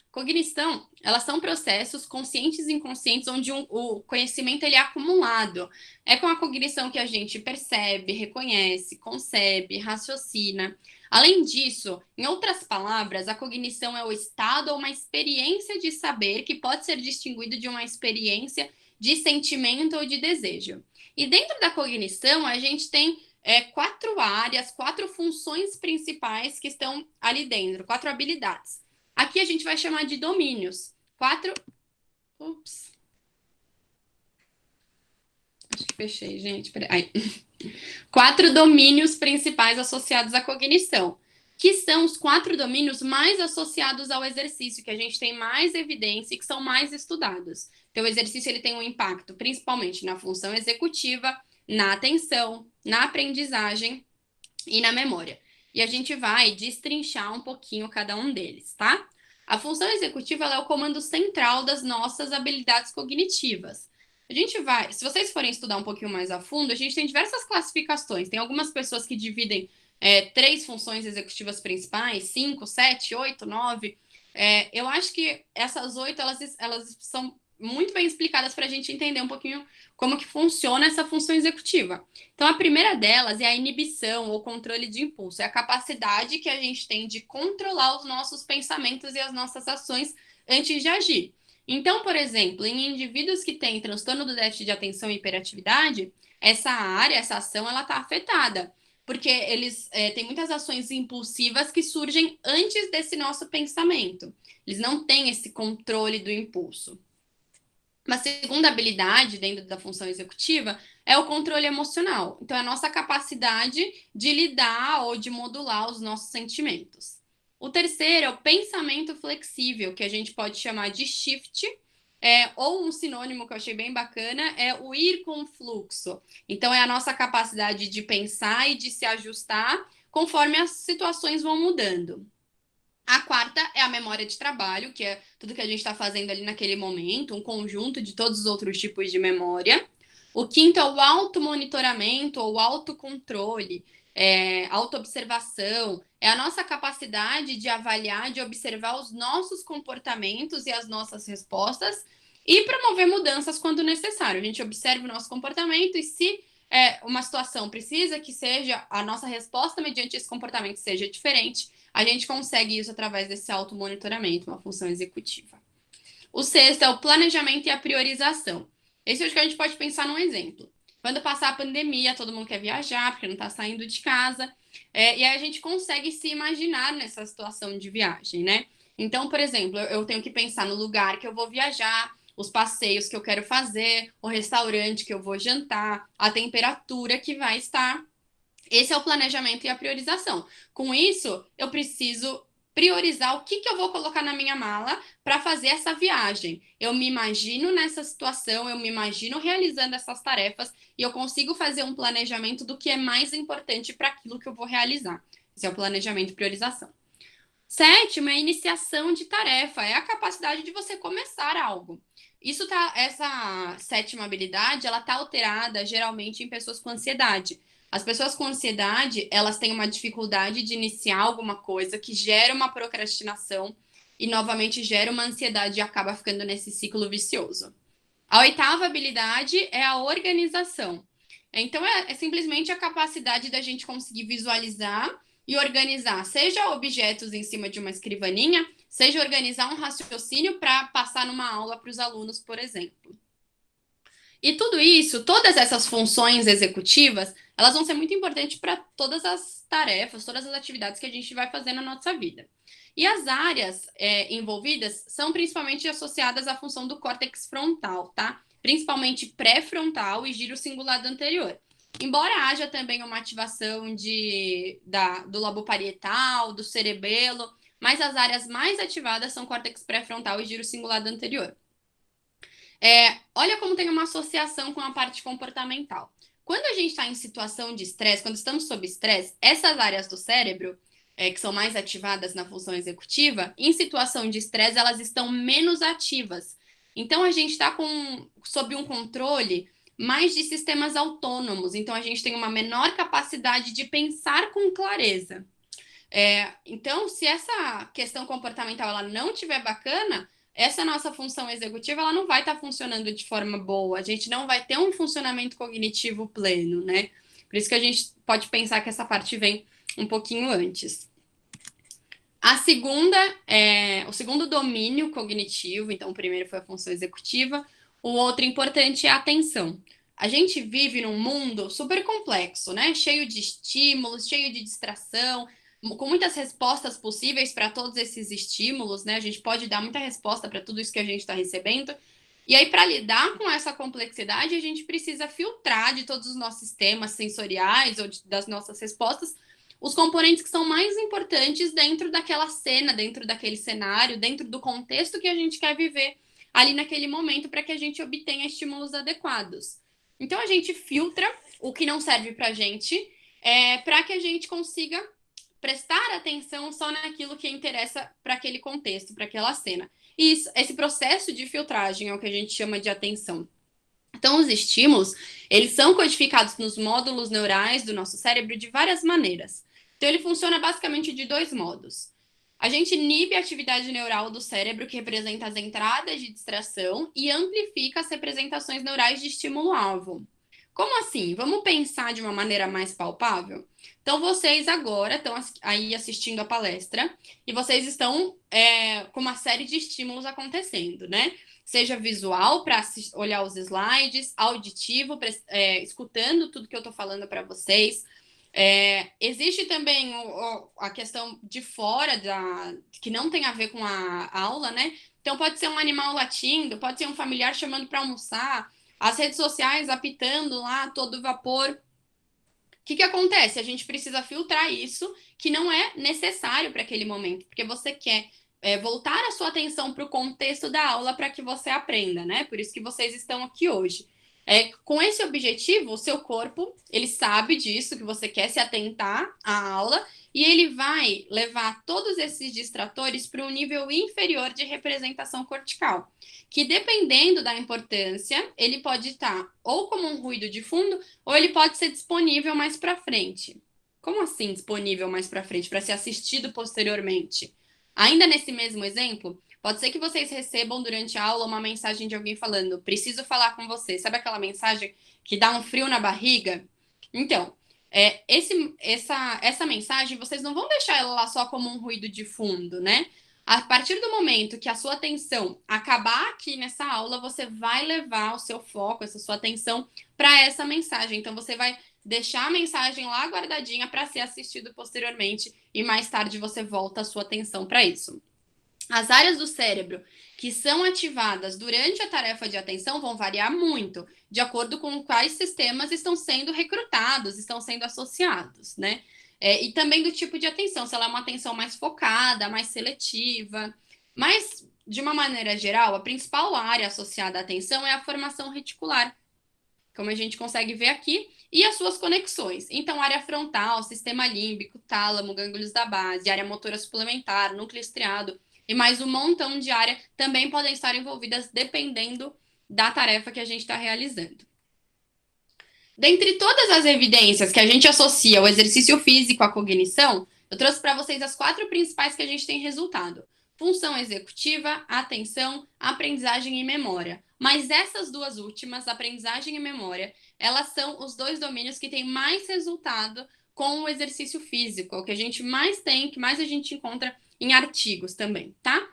Speaker 2: Cognição, elas são processos conscientes e inconscientes onde o conhecimento ele é acumulado. É com a cognição que a gente percebe, reconhece, concebe, raciocina. Além disso, em outras palavras, a cognição é o estado ou uma experiência de saber que pode ser distinguido de uma experiência de sentimento ou de desejo. E dentro da cognição, a gente tem 4 áreas, 4 funções principais que estão ali dentro, 4 habilidades. Aqui a gente vai chamar de domínios. 4. Ups. Acho que fechei, gente. Peraí. 4 domínios principais associados à cognição, que são os 4 domínios mais associados ao exercício, que a gente tem mais evidência e que são mais estudados. Então, o exercício ele tem um impacto principalmente na função executiva, na atenção, na aprendizagem e na memória. E a gente vai destrinchar um pouquinho cada um deles, tá? A função executiva ela é o comando central das nossas habilidades cognitivas. A gente vai, se vocês forem estudar um pouquinho mais a fundo, a gente tem diversas classificações. Tem algumas pessoas que dividem 3 funções executivas principais, 5, 7, 8, 9. Eu acho que essas 8, elas são muito bem explicadas para a gente entender um pouquinho como que funciona essa função executiva. Então, a primeira delas é a inibição ou controle de impulso. É a capacidade que a gente tem de controlar os nossos pensamentos e as nossas ações antes de agir. Então, por exemplo, em indivíduos que têm transtorno do déficit de atenção e hiperatividade, essa área, essa ação, ela está afetada, porque eles têm muitas ações impulsivas que surgem antes desse nosso pensamento. Eles não têm esse controle do impulso. Uma segunda habilidade dentro da função executiva é o controle emocional. Então, é a nossa capacidade de lidar ou de modular os nossos sentimentos. O terceiro é o pensamento flexível, que a gente pode chamar de shift, ou um sinônimo que eu achei bem bacana é o ir com o fluxo. Então, é a nossa capacidade de pensar e de se ajustar conforme as situações vão mudando. A quarta é a memória de trabalho, que é tudo que a gente está fazendo ali naquele momento, um conjunto de todos os outros tipos de memória. O quinto é o automonitoramento ou autocontrole, autoobservação. É a nossa capacidade de avaliar, de observar os nossos comportamentos e as nossas respostas e promover mudanças quando necessário. A gente observa o nosso comportamento e se uma situação precisa que seja a nossa resposta mediante esse comportamento seja diferente, a gente consegue isso através desse automonitoramento, uma função executiva. O sexto é o planejamento e a priorização. Esse acho que a gente pode pensar num exemplo. Quando passar a pandemia, todo mundo quer viajar, porque não está saindo de casa, e aí a gente consegue se imaginar nessa situação de viagem, né? Então, por exemplo, eu tenho que pensar no lugar que eu vou viajar, os passeios que eu quero fazer, o restaurante que eu vou jantar, a temperatura que vai estar. Esse é o planejamento e a priorização. Com isso, eu preciso priorizar o que eu vou colocar na minha mala para fazer essa viagem. Eu me imagino nessa situação, eu me imagino realizando essas tarefas e eu consigo fazer um planejamento do que é mais importante para aquilo que eu vou realizar. Esse é o planejamento e priorização. Sétimo é a iniciação de tarefa, é a capacidade de você começar algo. Essa sétima habilidade, ela tá alterada geralmente em pessoas com ansiedade. As pessoas com ansiedade, elas têm uma dificuldade de iniciar alguma coisa que gera uma procrastinação e novamente gera uma ansiedade e acaba ficando nesse ciclo vicioso. A oitava habilidade é a organização. Então, é simplesmente a capacidade da gente conseguir visualizar e organizar, seja objetos em cima de uma escrivaninha, seja organizar um raciocínio para passar numa aula para os alunos, por exemplo. E tudo isso, todas essas funções executivas, elas vão ser muito importantes para todas as tarefas, todas as atividades que a gente vai fazer na nossa vida. E as áreas envolvidas são principalmente associadas à função do córtex frontal, tá? Principalmente pré-frontal e giro cingulado anterior. Embora haja também uma ativação do lobo parietal, do cerebelo, mas as áreas mais ativadas são córtex pré-frontal e giro cingulado anterior. Olha como tem uma associação com a parte comportamental. Quando a gente está em situação de estresse, quando estamos sob estresse, essas áreas do cérebro, que são mais ativadas na função executiva, em situação de estresse, elas estão menos ativas. Então, a gente está sob um controle mais de sistemas autônomos. Então, a gente tem uma menor capacidade de pensar com clareza. Então, se essa questão comportamental ela não estiver bacana, essa nossa função executiva ela não vai estar funcionando de forma boa, a gente não vai ter um funcionamento cognitivo pleno, né? Por isso que a gente pode pensar que essa parte vem um pouquinho antes. O segundo domínio cognitivo, então o primeiro foi a função executiva, o outro importante é a atenção. A gente vive num mundo super complexo, né? Cheio de estímulos, cheio de distração, com muitas respostas possíveis para todos esses estímulos, né? A gente pode dar muita resposta para tudo isso que a gente está recebendo. E aí, para lidar com essa complexidade, a gente precisa filtrar de todos os nossos sistemas sensoriais ou das nossas respostas os componentes que são mais importantes dentro daquela cena, dentro daquele cenário, dentro do contexto que a gente quer viver ali naquele momento para que a gente obtenha estímulos adequados. Então, a gente filtra o que não serve para a gente para que a gente consiga prestar atenção só naquilo que interessa para aquele contexto, para aquela cena. E esse processo de filtragem é o que a gente chama de atenção. Então, os estímulos, eles são codificados nos módulos neurais do nosso cérebro de várias maneiras. Então, ele funciona basicamente de dois modos. A gente inibe a atividade neural do cérebro, que representa as entradas de distração, e amplifica as representações neurais de estímulo-alvo. Como assim? Vamos pensar de uma maneira mais palpável? Então, vocês agora estão aí assistindo a palestra e vocês estão com uma série de estímulos acontecendo, né? seja visual, para olhar os slides, auditivo, escutando tudo que eu estou falando para vocês. Existe também a questão de fora, que não tem a ver com a aula, né? Então, pode ser um animal latindo, pode ser um familiar chamando para almoçar, as redes sociais apitando lá a todo vapor. O que acontece? A gente precisa filtrar isso, que não é necessário para aquele momento, porque você quer voltar a sua atenção para o contexto da aula para que você aprenda, né? Por isso que vocês estão aqui hoje. Com esse objetivo, o seu corpo, ele sabe disso, que você quer se atentar à aula, e ele vai levar todos esses distratores para um nível inferior de representação cortical, que dependendo da importância, ele pode estar ou como um ruído de fundo, ou ele pode ser disponível mais para frente. Como assim disponível mais para frente? Para ser assistido posteriormente. Ainda nesse mesmo exemplo, pode ser que vocês recebam durante a aula uma mensagem de alguém falando: preciso falar com você. Sabe aquela mensagem que dá um frio na barriga? Então, essa mensagem, vocês não vão deixar ela lá só como um ruído de fundo, né? A partir do momento que a sua atenção acabar aqui nessa aula, você vai levar o seu foco, essa sua atenção para essa mensagem. Então, você vai deixar a mensagem lá guardadinha para ser assistido posteriormente e mais tarde você volta a sua atenção para isso. As áreas do cérebro que são ativadas durante a tarefa de atenção vão variar muito, de acordo com quais sistemas estão sendo recrutados, estão sendo associados, né? E também do tipo de atenção, se ela é uma atenção mais focada, mais seletiva. Mas, de uma maneira geral, a principal área associada à atenção é a formação reticular, como a gente consegue ver aqui, e as suas conexões. Então, área frontal, sistema límbico, tálamo, gânglios da base, área motora suplementar, núcleo estriado, e mais um montão de área também podem estar envolvidas dependendo da tarefa que a gente está realizando. Dentre todas as evidências que a gente associa o exercício físico à cognição, eu trouxe para vocês as 4 principais que a gente tem resultado: função executiva, atenção, aprendizagem e memória. Mas essas 2 últimas, aprendizagem e memória, elas são os 2 domínios que têm mais resultado com o exercício físico, o que a gente mais tem, que mais a gente encontra em artigos também, tá?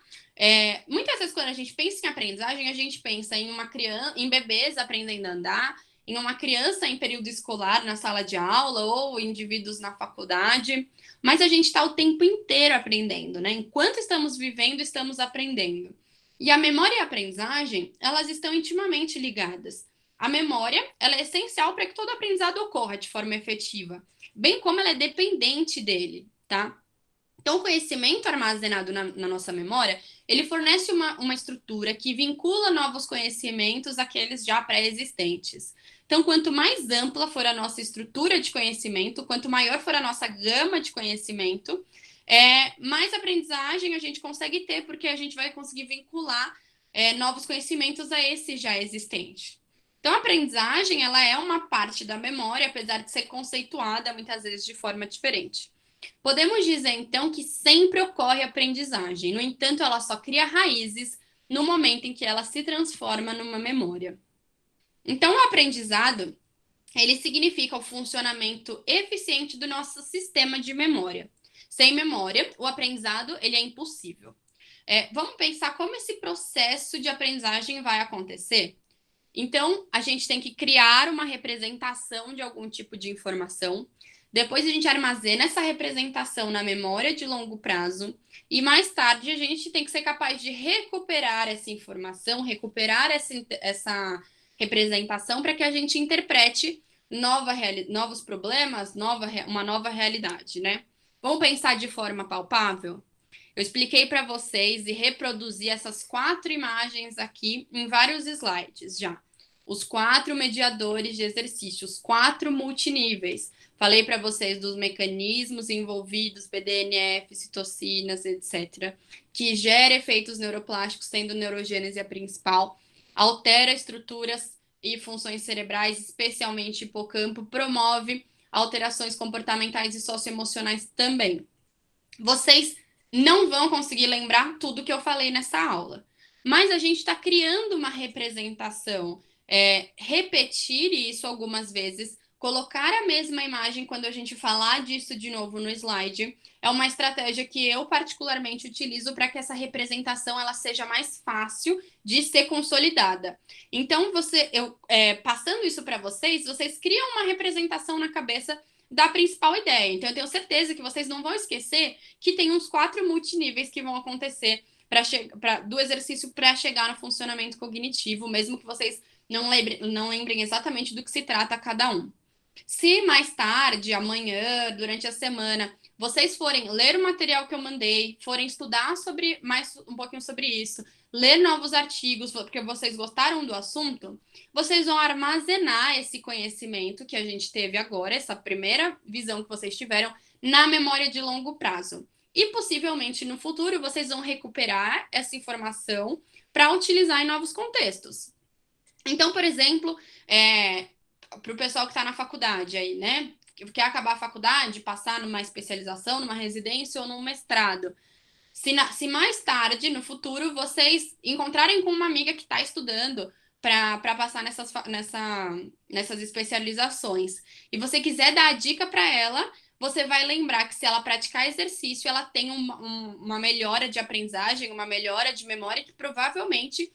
Speaker 2: Muitas vezes quando a gente pensa em aprendizagem, a gente pensa em uma criança, em bebês aprendendo a andar, em uma criança em período escolar na sala de aula ou indivíduos na faculdade, mas a gente está o tempo inteiro aprendendo, né? Enquanto estamos vivendo, estamos aprendendo. E a memória e a aprendizagem, elas estão intimamente ligadas. A memória, ela é essencial para que todo aprendizado ocorra de forma efetiva, bem como ela é dependente dele, tá? Então, o conhecimento armazenado na nossa memória, ele fornece uma estrutura que vincula novos conhecimentos àqueles já pré-existentes. Então, quanto mais ampla for a nossa estrutura de conhecimento, quanto maior for a nossa gama de conhecimento, mais aprendizagem a gente consegue ter, porque a gente vai conseguir vincular novos conhecimentos a esse já existente. Então, a aprendizagem, ela é uma parte da memória, apesar de ser conceituada muitas vezes de forma diferente. Podemos dizer, então, que sempre ocorre aprendizagem. No entanto, ela só cria raízes no momento em que ela se transforma numa memória. Então, o aprendizado, ele significa o funcionamento eficiente do nosso sistema de memória. Sem memória, o aprendizado, ele é impossível. Vamos pensar como esse processo de aprendizagem vai acontecer? Então, a gente tem que criar uma representação de algum tipo de informação. Depois a gente armazena essa representação na memória de longo prazo e mais tarde a gente tem que ser capaz de recuperar essa informação, recuperar essa representação para que a gente interprete novos problemas, uma nova realidade, né? Vamos pensar de forma palpável? Eu expliquei para vocês e reproduzi essas 4 imagens aqui em vários slides já. Os 4 mediadores de exercício, os 4 multiníveis. Falei para vocês dos mecanismos envolvidos, BDNF, citocinas, etc., que gera efeitos neuroplásticos, sendo neurogênese a principal, altera estruturas e funções cerebrais, especialmente hipocampo, promove alterações comportamentais e socioemocionais também. Vocês não vão conseguir lembrar tudo que eu falei nessa aula, mas a gente está criando uma representação. Repetir isso algumas vezes colocar a mesma imagem quando a gente falar disso de novo no slide. É uma estratégia que eu particularmente utilizo para que essa representação ela seja mais fácil de ser consolidada. Então, passando isso para vocês, vocês criam uma representação na cabeça da principal ideia. Então, eu tenho certeza que vocês não vão esquecer que tem uns 4 multiníveis que vão acontecer do exercício para chegar no funcionamento cognitivo, mesmo que vocês não lembrem exatamente do que se trata cada um. Se mais tarde, amanhã, durante a semana, vocês forem ler o material que eu mandei, forem estudar um pouquinho sobre isso, ler novos artigos, porque vocês gostaram do assunto, vocês vão armazenar esse conhecimento que a gente teve agora, essa primeira visão que vocês tiveram, na memória de longo prazo. E possivelmente no futuro vocês vão recuperar essa informação para utilizar em novos contextos. Então, por exemplo, para o pessoal que está na faculdade aí, né? Quer acabar a faculdade, passar numa especialização, numa residência ou num mestrado. Se mais tarde, no futuro, vocês encontrarem com uma amiga que está estudando para passar nessas especializações e você quiser dar a dica para ela, você vai lembrar que se ela praticar exercício, ela tem uma melhora de aprendizagem, uma melhora de memória que provavelmente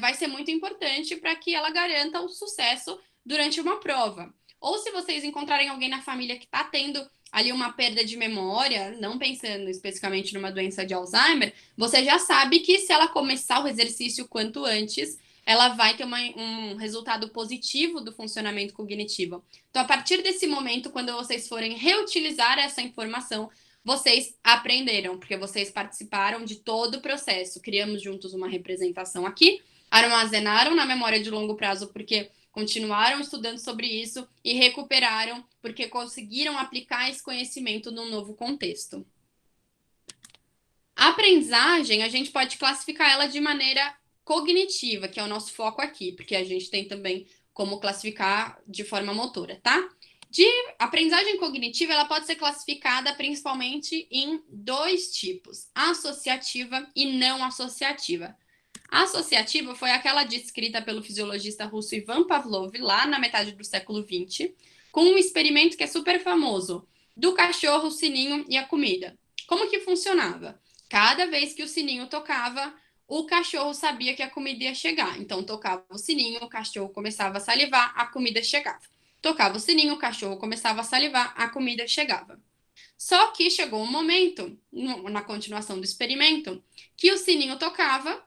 Speaker 2: vai ser muito importante para que ela garanta o sucesso durante uma prova. Ou se vocês encontrarem alguém na família que está tendo ali uma perda de memória, não pensando especificamente numa doença de Alzheimer, você já sabe que se ela começar o exercício quanto antes, ela vai ter um resultado positivo do funcionamento cognitivo. Então, a partir desse momento, quando vocês forem reutilizar essa informação, vocês aprenderam, porque vocês participaram de todo o processo. Criamos juntos uma representação aqui, armazenaram na memória de longo prazo, porque continuaram estudando sobre isso e recuperaram, porque conseguiram aplicar esse conhecimento num novo contexto. A aprendizagem, a gente pode classificar ela de maneira cognitiva, que é o nosso foco aqui, porque a gente tem também como classificar de forma motora, tá? De aprendizagem cognitiva, ela pode ser classificada principalmente em 2 tipos, associativa e não associativa. A associativa foi aquela descrita pelo fisiologista russo Ivan Pavlov lá na metade do século XX, com um experimento que é super famoso, do cachorro, o sininho e a comida. Como que funcionava? Cada vez que o sininho tocava, o cachorro sabia que a comida ia chegar. Então, tocava o sininho, o cachorro começava a salivar, a comida chegava. Tocava o sininho, o cachorro começava a salivar, a comida chegava. Só que chegou um momento, na continuação do experimento, que o sininho tocava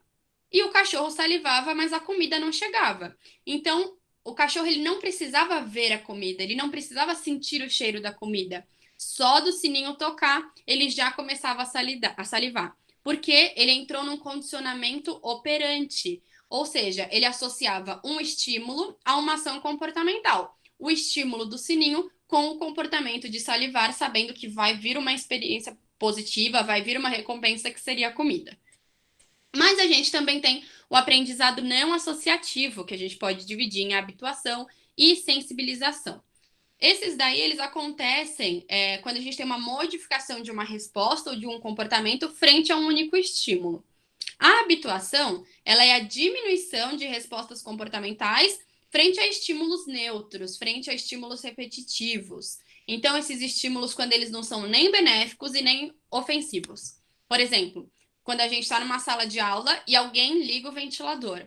Speaker 2: e o cachorro salivava, mas a comida não chegava. Então, o cachorro ele não precisava ver a comida, ele não precisava sentir o cheiro da comida. Só do sininho tocar, ele já começava a salivar. Porque ele entrou num condicionamento operante. Ou seja, ele associava um estímulo a uma ação comportamental. O estímulo do sininho com o comportamento de salivar, sabendo que vai vir uma experiência positiva, vai vir uma recompensa que seria a comida. Mas a gente também tem o aprendizado não associativo, que a gente pode dividir em habituação e sensibilização. Esses daí, eles acontecem quando a gente tem uma modificação de uma resposta ou de um comportamento frente a um único estímulo. A habituação, ela é a diminuição de respostas comportamentais frente a estímulos neutros, frente a estímulos repetitivos. Então, esses estímulos, quando eles não são nem benéficos e nem ofensivos. Por exemplo, quando a gente está numa sala de aula e alguém liga o ventilador.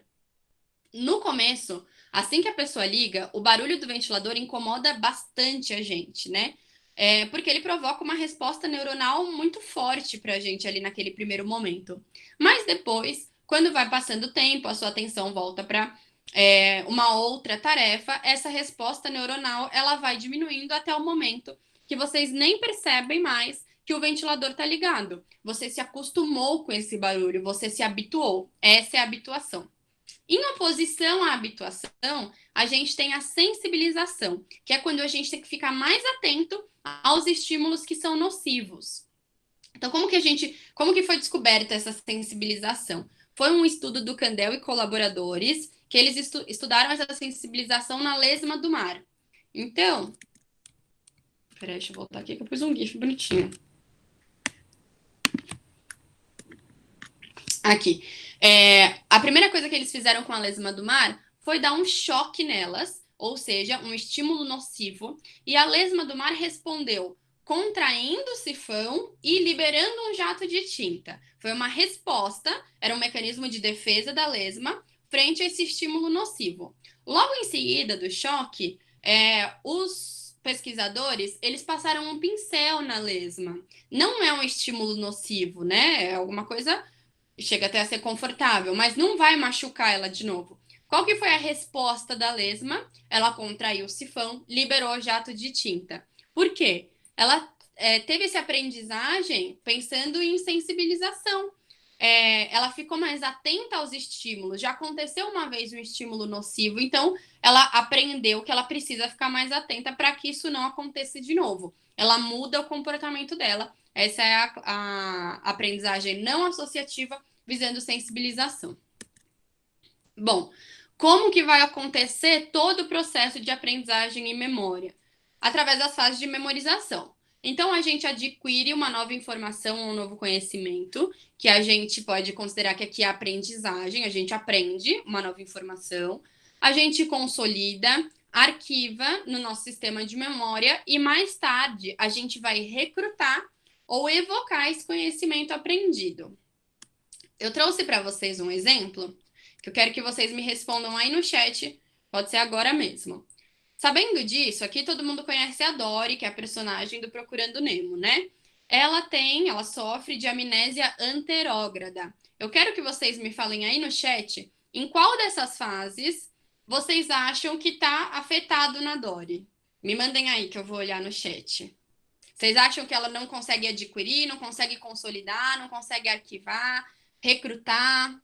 Speaker 2: No começo, assim que a pessoa liga, o barulho do ventilador incomoda bastante a gente, né? Porque ele provoca uma resposta neuronal muito forte para a gente ali naquele primeiro momento. Mas depois, quando vai passando o tempo, a sua atenção volta para uma outra tarefa, essa resposta neuronal ela vai diminuindo até o momento que vocês nem percebem mais que o ventilador está ligado. Você se acostumou com esse barulho, você se habituou. Essa é a habituação. Em oposição à habituação, a gente tem a sensibilização, que é quando a gente tem que ficar mais atento aos estímulos que são nocivos. Então, como que foi descoberta essa sensibilização? Foi um estudo do Kandel e colaboradores, que eles estudaram essa sensibilização na lesma do mar. Então, peraí, deixa eu voltar aqui que eu pus um GIF bonitinho. Aqui. A primeira coisa que eles fizeram com a lesma do mar foi dar um choque nelas, ou seja, um estímulo nocivo, e a lesma do mar respondeu contraindo o sifão e liberando um jato de tinta. Foi uma resposta, era um mecanismo de defesa da lesma frente a esse estímulo nocivo. Logo em seguida do choque, os pesquisadores, eles passaram um pincel na lesma. Não é um estímulo nocivo, né? É alguma coisa, chega até a ser confortável, mas não vai machucar ela de novo. Qual que foi a resposta da lesma? Ela contraiu o sifão, liberou o jato de tinta. Por quê? Ela teve essa aprendizagem pensando em sensibilização. Ela ficou mais atenta aos estímulos. Já aconteceu uma vez um estímulo nocivo, então ela aprendeu que ela precisa ficar mais atenta para que isso não aconteça de novo. Ela muda o comportamento dela. Essa é a aprendizagem não associativa visando sensibilização. Bom, como que vai acontecer todo o processo de aprendizagem e memória? Através das fases de memorização. Então, a gente adquire uma nova informação, um novo conhecimento, que a gente pode considerar que aqui é a aprendizagem, a gente aprende uma nova informação, a gente consolida, arquiva no nosso sistema de memória e mais tarde a gente vai recrutar ou evocar esse conhecimento aprendido. Eu trouxe para vocês um exemplo que eu quero que vocês me respondam aí no chat, pode ser agora mesmo. Sabendo disso, aqui todo mundo conhece a Dory, que é a personagem do Procurando Nemo, né? Ela sofre de amnésia anterógrada. Eu quero que vocês me falem aí no chat em qual dessas fases vocês acham que está afetado na Dory. Me mandem aí que eu vou olhar no chat. Vocês acham que ela não consegue adquirir, não consegue consolidar, não consegue arquivar, recrutar?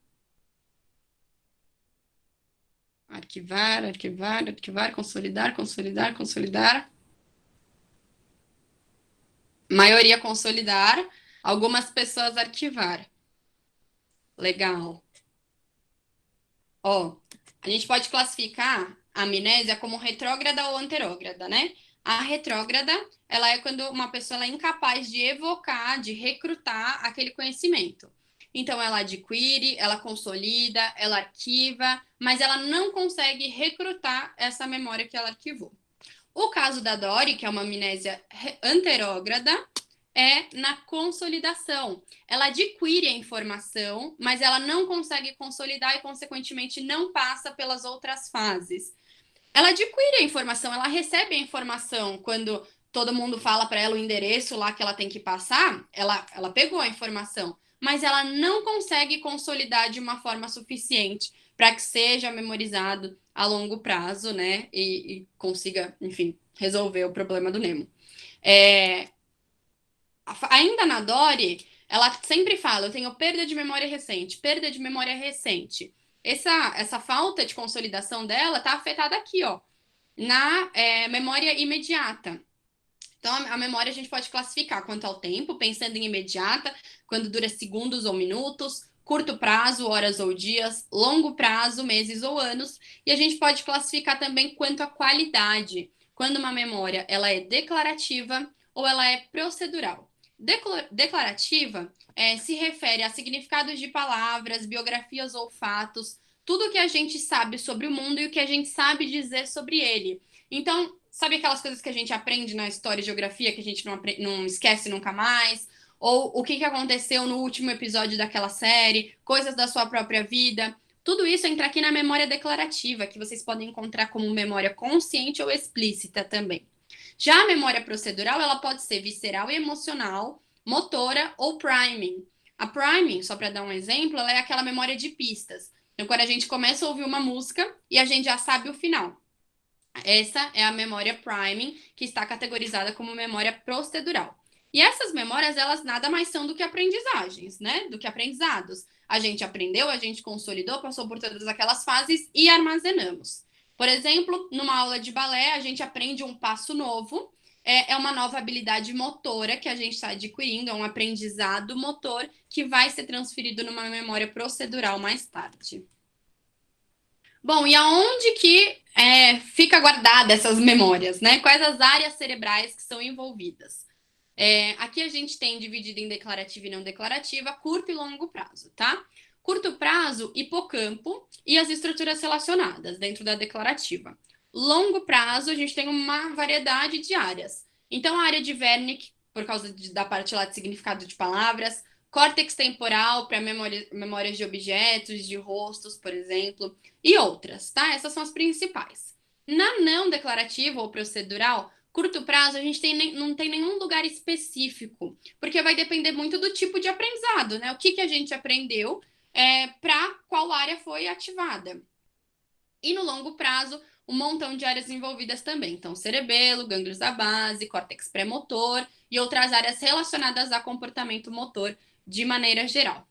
Speaker 2: Arquivar, arquivar, arquivar, consolidar, consolidar, consolidar. Maioria consolidar, algumas pessoas arquivar. Legal. Ó, a gente pode classificar a amnésia como retrógrada ou anterógrada, né? A retrógrada, ela é quando uma pessoa é incapaz de evocar, de recrutar aquele conhecimento. Então, ela adquire, ela consolida, ela arquiva, mas ela não consegue recrutar essa memória que ela arquivou. O caso da Dory, que é uma amnésia anterógrada, é na consolidação. Ela adquire a informação, mas ela não consegue consolidar e, consequentemente, não passa pelas outras fases. Ela adquire a informação, ela recebe a informação quando todo mundo fala para ela o endereço lá que ela tem que passar, ela pegou a informação, mas ela não consegue consolidar de uma forma suficiente para que seja memorizado a longo prazo, né? E consiga, enfim, resolver o problema do Nemo. Ainda na Dory, ela sempre fala, eu tenho perda de memória recente, perda de memória recente. Essa falta de consolidação dela está afetada aqui, ó, na memória imediata. Então, a memória a gente pode classificar quanto ao tempo, pensando em imediata, quando dura segundos ou minutos, curto prazo, horas ou dias, longo prazo, meses ou anos, e a gente pode classificar também quanto à qualidade, quando uma memória ela é declarativa ou ela é procedural. Declarativa se refere a significados de palavras, biografias ou fatos, tudo que a gente sabe sobre o mundo e o que a gente sabe dizer sobre ele. Então, sabe aquelas coisas que a gente aprende na história e geografia que a gente não esquece nunca mais? Ou o que aconteceu no último episódio daquela série, coisas da sua própria vida. Tudo isso entra aqui na memória declarativa, que vocês podem encontrar como memória consciente ou explícita também. Já a memória procedural, ela pode ser visceral e emocional, motora ou priming. A priming, só para dar um exemplo, ela é aquela memória de pistas. Então, quando a gente começa a ouvir uma música e a gente já sabe o final. Essa é a memória priming, que está categorizada como memória procedural. E essas memórias, elas nada mais são do que aprendizagens, né? Do que aprendizados. A gente aprendeu, a gente consolidou, passou por todas aquelas fases e armazenamos. Por exemplo, numa aula de balé, a gente aprende um passo novo, é uma nova habilidade motora que a gente está adquirindo, é um aprendizado motor que vai ser transferido numa memória procedural mais tarde. Bom, e aonde que fica guardada essas memórias, né? Quais as áreas cerebrais que são envolvidas? Aqui a gente tem dividido em declarativa e não declarativa, curto e longo prazo, tá? Curto prazo, hipocampo e as estruturas relacionadas dentro da declarativa. Longo prazo, a gente tem uma variedade de áreas. Então, a área de Wernicke, por causa da parte lá de significado de palavras, córtex temporal para memórias de objetos, de rostos, por exemplo, e outras, tá? Essas são as principais. Na não declarativa ou procedural, curto prazo, a gente não tem nenhum lugar específico, porque vai depender muito do tipo de aprendizado, né? O que a gente aprendeu para qual área foi ativada. E no longo prazo, um montão de áreas envolvidas também. Então, cerebelo, gânglios da base, córtex pré-motor e outras áreas relacionadas a comportamento motor de maneira geral.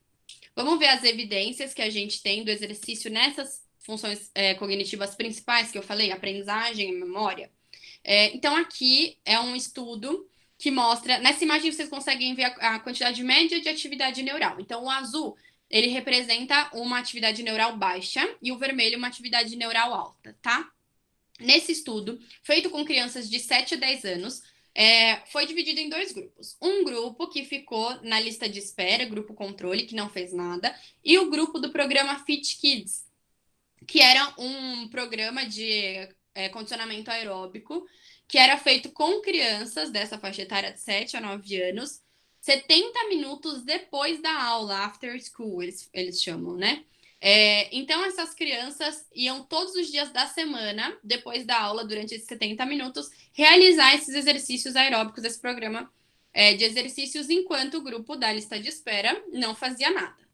Speaker 2: Vamos ver as evidências que a gente tem do exercício nessas funções cognitivas principais que eu falei, aprendizagem e memória. Então, aqui é um estudo que mostra... Nessa imagem, vocês conseguem ver a quantidade média de atividade neural. Então, o azul, ele representa uma atividade neural baixa e o vermelho uma atividade neural alta, tá? Nesse estudo, feito com crianças de 7 a 10 anos, foi dividido em dois grupos. Um grupo que ficou na lista de espera, grupo controle, que não fez nada, e o grupo do programa Fit Kids, que era um programa de condicionamento aeróbico, que era feito com crianças dessa faixa etária de 7 a 9 anos, 70 minutos depois da aula, after school, eles chamam, né? Então, essas crianças iam todos os dias da semana, depois da aula, durante esses 70 minutos, realizar esses exercícios aeróbicos desse programa de exercícios, enquanto o grupo da lista de espera não fazia nada.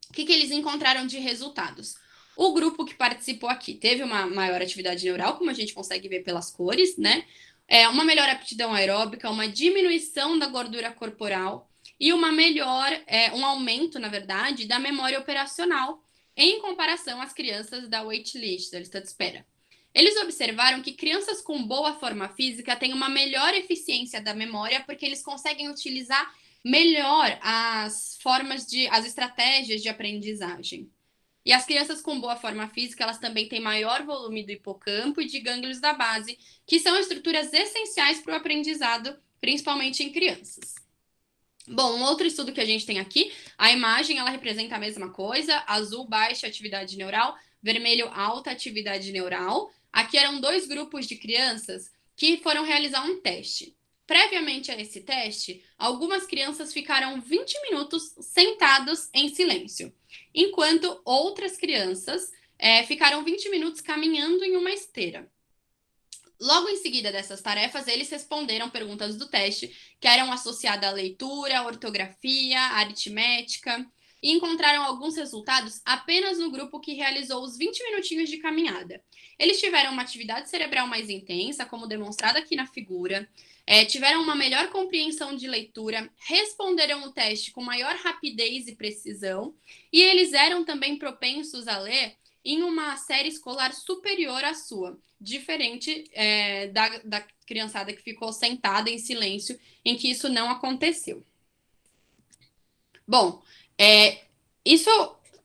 Speaker 2: O que eles encontraram de resultados? O grupo que participou aqui teve uma maior atividade neural, como a gente consegue ver pelas cores, né? Uma melhor aptidão aeróbica, uma diminuição da gordura corporal e um aumento, na verdade, da memória operacional em comparação às crianças da waitlist, da lista de espera. Eles observaram que crianças com boa forma física têm uma melhor eficiência da memória porque eles conseguem utilizar melhor as estratégias de aprendizagem. E as crianças com boa forma física, elas também têm maior volume do hipocampo e de gânglios da base, que são estruturas essenciais para o aprendizado, principalmente em crianças. Bom, um outro estudo que a gente tem aqui, a imagem, ela representa a mesma coisa, azul, baixa atividade neural, vermelho, alta atividade neural. Aqui eram dois grupos de crianças que foram realizar um teste. Previamente a esse teste, algumas crianças ficaram 20 minutos sentados em silêncio, enquanto outras crianças ficaram 20 minutos caminhando em uma esteira. Logo em seguida dessas tarefas, eles responderam perguntas do teste que eram associadas à leitura, ortografia, aritmética, e encontraram alguns resultados apenas no grupo que realizou os 20 minutinhos de caminhada. Eles tiveram uma atividade cerebral mais intensa, como demonstrado aqui na figura, tiveram uma melhor compreensão de leitura, responderam o teste com maior rapidez e precisão, e eles eram também propensos a ler em uma série escolar superior à sua, diferente da criançada que ficou sentada em silêncio, em que isso não aconteceu. Bom, isso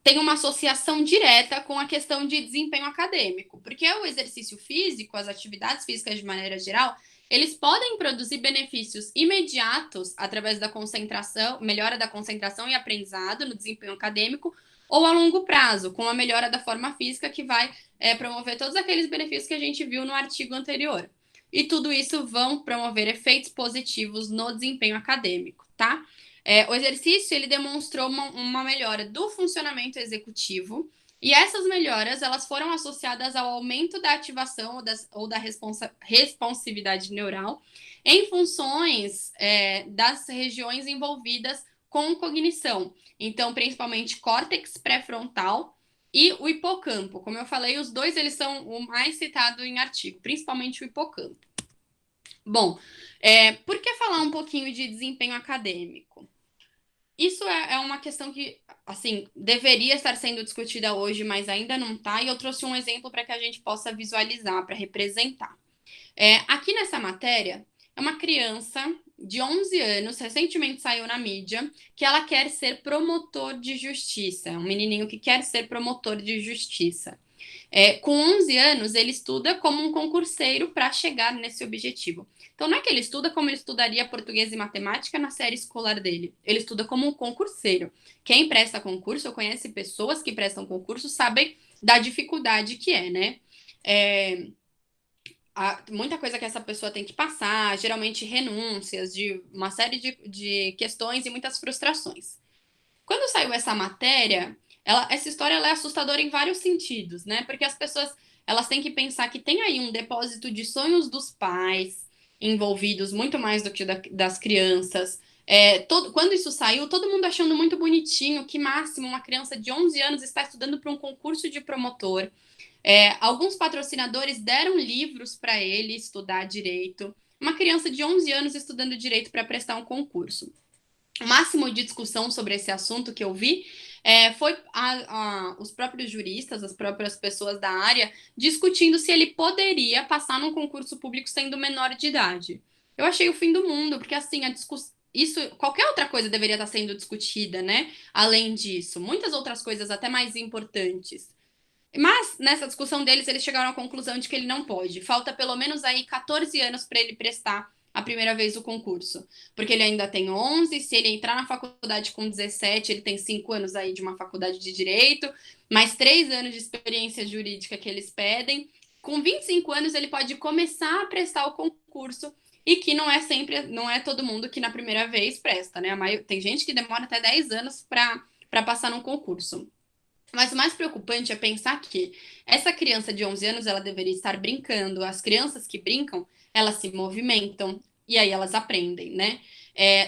Speaker 2: tem uma associação direta com a questão de desempenho acadêmico, porque o exercício físico, as atividades físicas de maneira geral, eles podem produzir benefícios imediatos através da concentração, melhora da concentração e aprendizado no desempenho acadêmico, ou a longo prazo, com a melhora da forma física, que vai promover todos aqueles benefícios que a gente viu no artigo anterior. E tudo isso vão promover efeitos positivos no desempenho acadêmico, tá? O exercício, ele demonstrou uma melhora do funcionamento executivo, e essas melhoras, elas foram associadas ao aumento da ativação ou da responsividade neural em funções das regiões envolvidas com cognição. Então, principalmente córtex pré-frontal e o hipocampo. Como eu falei, os dois eles são o mais citado em artigo, principalmente o hipocampo. Bom, por que falar um pouquinho de desempenho acadêmico? Isso é uma questão que, assim, deveria estar sendo discutida hoje, mas ainda não está, e eu trouxe um exemplo para que a gente possa visualizar, para representar. Aqui nessa matéria, é uma criança de 11 anos, recentemente saiu na mídia, que ela quer ser promotor de justiça, um menininho que quer ser promotor de justiça. Com 11 anos, ele estuda como um concurseiro para chegar nesse objetivo. Então, não é que ele estuda como ele estudaria português e matemática na série escolar dele. Ele estuda como um concurseiro. Quem presta concurso, ou conhece pessoas que prestam concurso, sabem da dificuldade que é, né? muita coisa que essa pessoa tem que passar, geralmente renúncias de uma série de questões e muitas frustrações. Quando saiu essa matéria, essa história ela é assustadora em vários sentidos, né? Porque as pessoas elas têm que pensar que tem aí um depósito de sonhos dos pais envolvidos muito mais do que das crianças. Quando isso saiu, todo mundo achando muito bonitinho, que máximo uma criança de 11 anos está estudando para um concurso de promotor. Alguns patrocinadores deram livros para ele estudar direito. Uma criança de 11 anos estudando direito para prestar um concurso. O máximo de discussão sobre esse assunto que eu vi foi os próprios juristas, as próprias pessoas da área, discutindo se ele poderia passar num concurso público sendo menor de idade. Eu achei o fim do mundo, porque assim, qualquer outra coisa deveria estar sendo discutida, né? Além disso, muitas outras coisas até mais importantes. Mas nessa discussão deles, eles chegaram à conclusão de que ele não pode. Falta pelo menos aí 14 anos para ele prestar a primeira vez o concurso. Porque ele ainda tem 11, se ele entrar na faculdade com 17, ele tem 5 anos aí de uma faculdade de direito, mais 3 anos de experiência jurídica que eles pedem. Com 25 anos, ele pode começar a prestar o concurso e que não é todo mundo que na primeira vez presta, né? Tem gente que demora até 10 anos para passar num concurso. Mas o mais preocupante é pensar que essa criança de 11 anos, ela deveria estar brincando. As crianças que brincam, elas se movimentam e aí elas aprendem, né?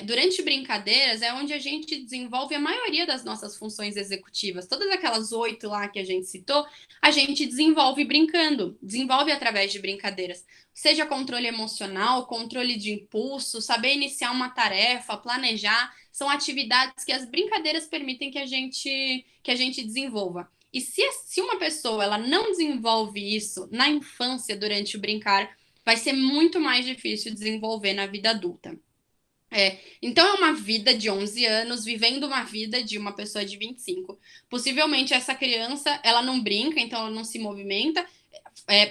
Speaker 2: Durante brincadeiras é onde a gente desenvolve a maioria das nossas funções executivas. Todas aquelas 8 lá que a gente citou, a gente desenvolve brincando, desenvolve através de brincadeiras. Seja controle emocional, controle de impulso, saber iniciar uma tarefa, planejar, são atividades que as brincadeiras permitem que a gente desenvolva. E se uma pessoa ela não desenvolve isso na infância, durante o brincar, vai ser muito mais difícil desenvolver na vida adulta. Então, é uma vida de 11 anos vivendo uma vida de uma pessoa de 25. Possivelmente, essa criança, ela não brinca, então ela não se movimenta.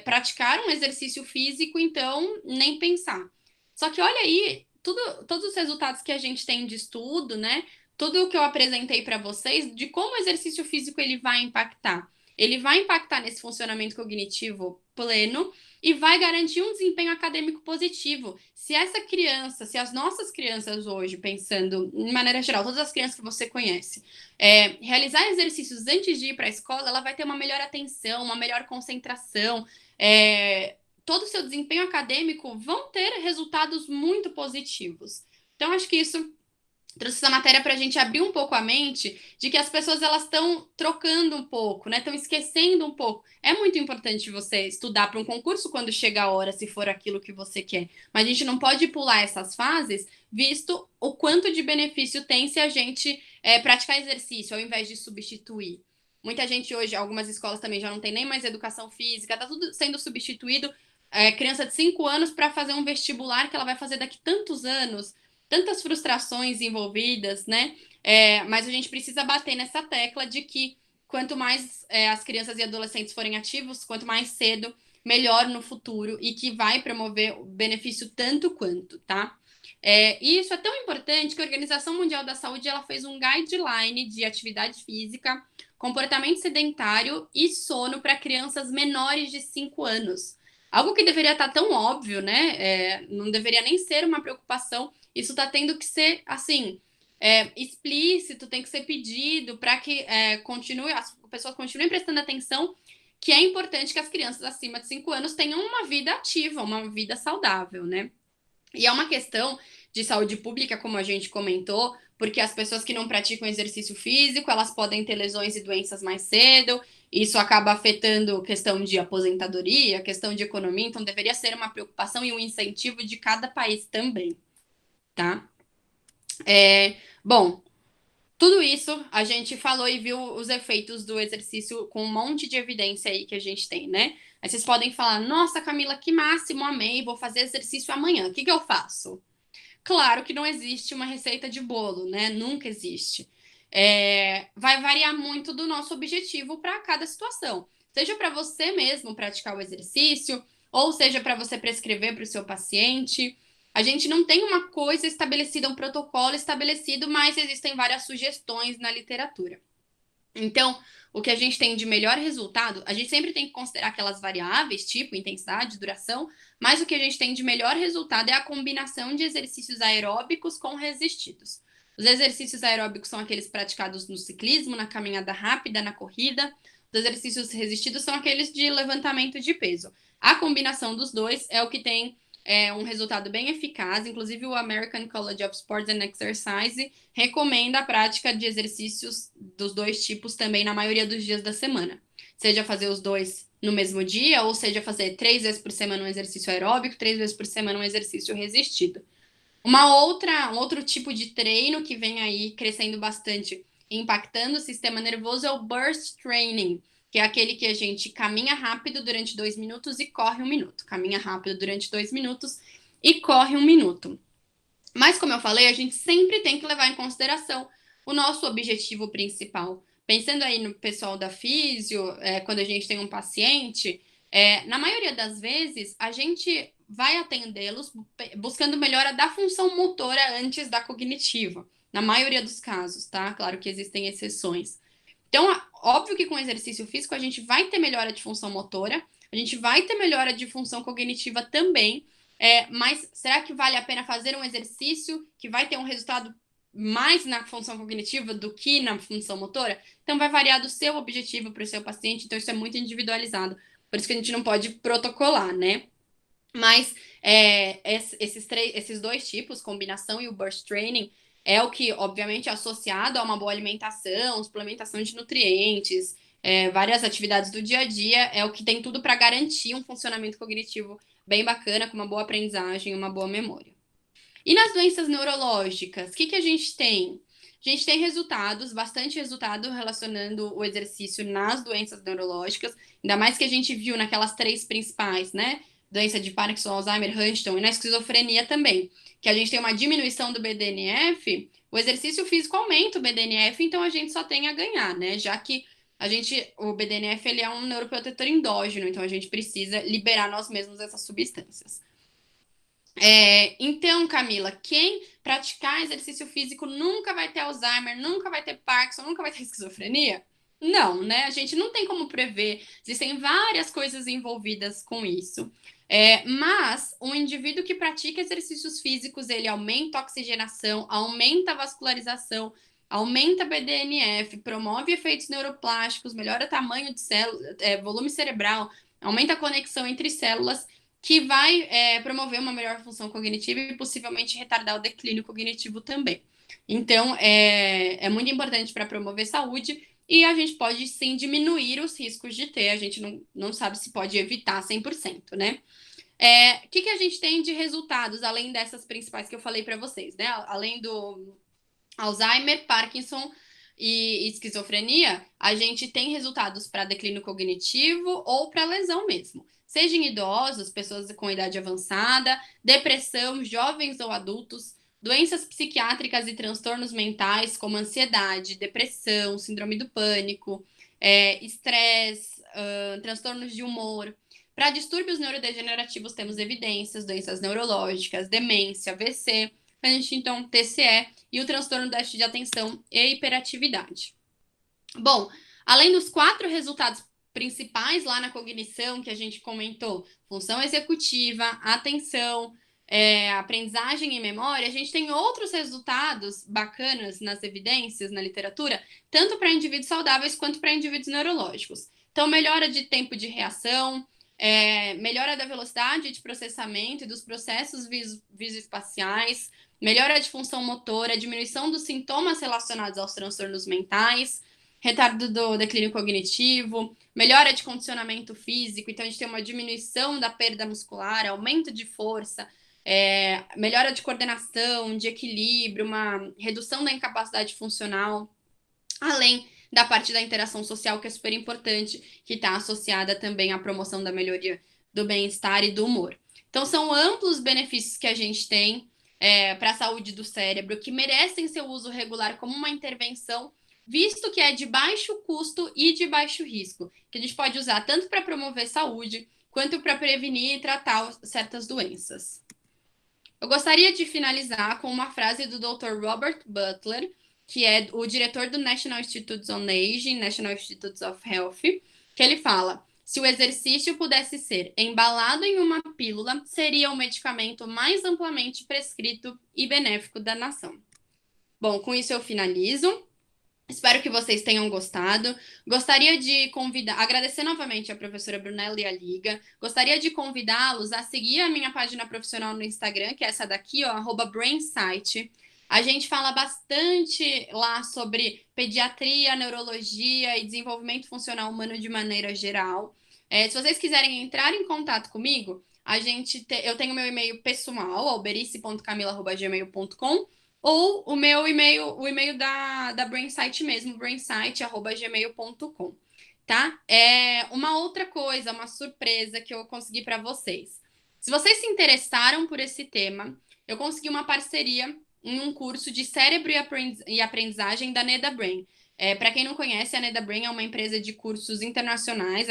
Speaker 2: Praticar um exercício físico, então, nem pensar. Só que olha aí, todos os resultados que a gente tem de estudo, né? Tudo o que eu apresentei para vocês, de como o exercício físico ele vai impactar. Ele vai impactar nesse funcionamento cognitivo pleno e vai garantir um desempenho acadêmico positivo. Se as nossas crianças hoje, pensando de maneira geral, todas as crianças que você conhece, realizar exercícios antes de ir para a escola, ela vai ter uma melhor atenção, uma melhor concentração, todo o seu desempenho acadêmico vão ter resultados muito positivos. Então, acho que isso trouxe essa matéria para a gente abrir um pouco a mente de que as pessoas elas estão trocando um pouco, né? Estão esquecendo um pouco. É muito importante você estudar para um concurso quando chega a hora, se for aquilo que você quer. Mas a gente não pode pular essas fases, visto o quanto de benefício tem se a gente praticar exercício ao invés de substituir. Muita gente hoje, algumas escolas também já não tem nem mais educação física, tá tudo sendo substituído. Criança de 5 anos para fazer um vestibular que ela vai fazer daqui tantos anos, tantas frustrações envolvidas, né? Mas a gente precisa bater nessa tecla de que quanto mais as crianças e adolescentes forem ativos, quanto mais cedo, melhor no futuro e que vai promover o benefício tanto quanto, tá? E isso é tão importante que a Organização Mundial da Saúde ela fez um guideline de atividade física, comportamento sedentário e sono para crianças menores de 5 anos. Algo que deveria estar tão óbvio, né? Não deveria nem ser uma preocupação. Isso está tendo que ser, assim, explícito, tem que ser pedido para que as pessoas continuem prestando atenção, que é importante que as crianças acima de 5 anos tenham uma vida ativa, uma vida saudável, né? E é uma questão de saúde pública, como a gente comentou, porque as pessoas que não praticam exercício físico, elas podem ter lesões e doenças mais cedo, isso acaba afetando questão de aposentadoria, questão de economia, então deveria ser uma preocupação e um incentivo de cada país também, tá? Bom, tudo isso a gente falou e viu os efeitos do exercício com um monte de evidência aí que a gente tem, né? Aí vocês podem falar, nossa, Camila, que máximo, amei, vou fazer exercício amanhã, o que eu faço? Claro que não existe uma receita de bolo, né? Nunca existe. Vai variar muito do nosso objetivo para cada situação. Seja para você mesmo praticar o exercício, ou seja para você prescrever para o seu paciente. A gente não tem uma coisa estabelecida, um protocolo estabelecido, mas existem várias sugestões na literatura. Então, o que a gente tem de melhor resultado, a gente sempre tem que considerar aquelas variáveis, tipo intensidade, duração, mas o que a gente tem de melhor resultado é a combinação de exercícios aeróbicos com resistidos. Os exercícios aeróbicos são aqueles praticados no ciclismo, na caminhada rápida, na corrida. Os exercícios resistidos são aqueles de levantamento de peso. A combinação dos dois é o que tem um resultado bem eficaz. Inclusive, o American College of Sports and Exercise recomenda a prática de exercícios dos dois tipos também na maioria dos dias da semana. Seja fazer os dois no mesmo dia, ou seja fazer 3 vezes por semana um exercício aeróbico, 3 vezes por semana um exercício resistido. Um outro tipo de treino que vem aí crescendo bastante, impactando o sistema nervoso, é o burst training, que é aquele que a gente caminha rápido durante 2 minutos e corre 1 minuto. Caminha rápido durante 2 minutos e corre 1 minuto. Mas, como eu falei, a gente sempre tem que levar em consideração o nosso objetivo principal. Pensando aí no pessoal da físio, quando a gente tem um paciente, na maioria das vezes, a gente vai atendê-los buscando melhora da função motora antes da cognitiva. Na maioria dos casos, tá? Claro que existem exceções. Então, óbvio que com exercício físico a gente vai ter melhora de função motora, a gente vai ter melhora de função cognitiva também, mas será que vale a pena fazer um exercício que vai ter um resultado mais na função cognitiva do que na função motora? Então, vai variar do seu objetivo para o seu paciente, então isso é muito individualizado. Por isso que a gente não pode protocolar, né? Mas esses dois tipos, combinação e o burst training, é o que, obviamente, é associado a uma boa alimentação, suplementação de nutrientes, várias atividades do dia a dia, é o que tem tudo para garantir um funcionamento cognitivo bem bacana, com uma boa aprendizagem e uma boa memória. E nas doenças neurológicas, o que a gente tem? A gente tem bastante resultado relacionando o exercício nas doenças neurológicas, ainda mais que a gente viu naquelas 3 principais, né? Doença de Parkinson, Alzheimer, Huntington e na esquizofrenia também, que a gente tem uma diminuição do BDNF, o exercício físico aumenta o BDNF, então a gente só tem a ganhar, né? Já que o BDNF ele é um neuroprotetor endógeno, então a gente precisa liberar nós mesmos essas substâncias. Então, Camila, quem praticar exercício físico nunca vai ter Alzheimer, nunca vai ter Parkinson, nunca vai ter esquizofrenia? Não, né? A gente não tem como prever. Existem várias coisas envolvidas com isso. Mas um indivíduo que pratica exercícios físicos, ele aumenta a oxigenação, aumenta a vascularização, aumenta a BDNF, promove efeitos neuroplásticos, melhora o tamanho de célula, volume cerebral, aumenta a conexão entre células, que vai promover uma melhor função cognitiva e possivelmente retardar o declínio cognitivo também. Então, é muito importante para promover saúde e a gente pode sim diminuir os riscos de ter, a gente não sabe se pode evitar 100%, né? O que a gente tem de resultados, além dessas principais que eu falei para vocês, né? Além do Alzheimer, Parkinson e esquizofrenia, a gente tem resultados para declínio cognitivo ou para lesão mesmo. Seja em idosos, pessoas com idade avançada, depressão, jovens ou adultos, doenças psiquiátricas e transtornos mentais, como ansiedade, depressão, síndrome do pânico, estresse, transtornos de humor. Para distúrbios neurodegenerativos, temos evidências, doenças neurológicas, demência, AVC, Huntington, TCE e o transtorno do déficit de atenção e hiperatividade. Bom, além dos 4 resultados principais lá na cognição que a gente comentou, função executiva, atenção, aprendizagem e memória, a gente tem outros resultados bacanas nas evidências, na literatura, tanto para indivíduos saudáveis quanto para indivíduos neurológicos. Então, melhora de tempo de reação, melhora da velocidade de processamento e dos processos visoespaciais, melhora de função motora, diminuição dos sintomas relacionados aos transtornos mentais, retardo do declínio cognitivo, melhora de condicionamento físico, então a gente tem uma diminuição da perda muscular, aumento de força, melhora de coordenação, de equilíbrio, uma redução da incapacidade funcional, além da parte da interação social, que é super importante, que está associada também à promoção da melhoria do bem-estar e do humor. Então, são amplos benefícios que a gente tem para a saúde do cérebro, que merecem seu uso regular como uma intervenção, visto que é de baixo custo e de baixo risco, que a gente pode usar tanto para promover saúde, quanto para prevenir e tratar certas doenças. Eu gostaria de finalizar com uma frase do Dr. Robert Butler, que é o diretor do National Institutes on Aging, National Institutes of Health, que ele fala: se o exercício pudesse ser embalado em uma pílula, seria o medicamento mais amplamente prescrito e benéfico da nação. Bom, com isso eu finalizo. Espero que vocês tenham gostado. Gostaria de convidar, agradecer novamente a professora Brunella e a Liga. Gostaria de convidá-los a seguir a minha página profissional no Instagram, que é essa daqui, ó, @brainsight. A gente fala bastante lá sobre pediatria, neurologia e desenvolvimento funcional humano de maneira geral. Se vocês quiserem entrar em contato comigo, eu tenho meu e-mail pessoal, alberice.camila@gmail.com, ou o meu e-mail, o e-mail da Brainsight mesmo, brainsight@gmail.com, tá? Uma outra coisa, uma surpresa que eu consegui para vocês. Se vocês se interessaram por esse tema, eu consegui uma parceria em um curso de cérebro e aprendizagem da NedaBrain. Para quem não conhece, a NedaBrain é uma empresa de cursos internacionais,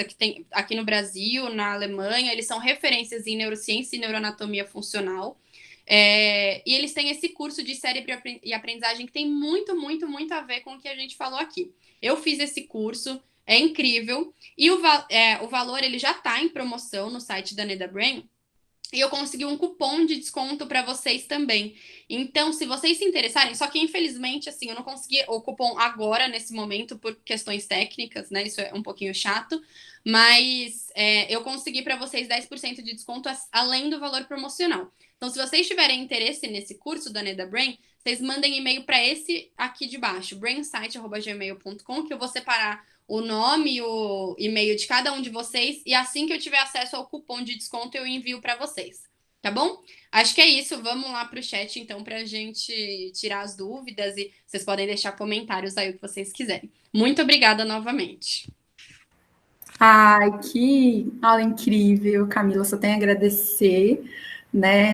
Speaker 2: aqui no Brasil, na Alemanha. Eles são referências em neurociência e neuroanatomia funcional. E eles têm esse curso de cérebro e aprendizagem que tem muito, muito, muito a ver com o que a gente falou aqui. Eu fiz esse curso, é incrível, e o valor ele já está em promoção no site da NedaBrain, e eu consegui um cupom de desconto para vocês também. Então, se vocês se interessarem, só que infelizmente, assim, eu não consegui o cupom agora, nesse momento, por questões técnicas, né? Isso é um pouquinho chato, mas eu consegui para vocês 10% de desconto além do valor promocional. Então, se vocês tiverem interesse nesse curso da NedaBrain, vocês mandem e-mail para esse aqui de baixo, brainsight@gmail.com, que eu vou separar o nome e o e-mail de cada um de vocês, e assim que eu tiver acesso ao cupom de desconto, eu envio para vocês, tá bom? Acho que é isso, vamos lá para o chat, então, para a gente tirar as dúvidas, e vocês podem deixar comentários aí o que vocês quiserem. Muito obrigada novamente.
Speaker 1: Ai, que aula incrível, Camila, só tenho a agradecer, né?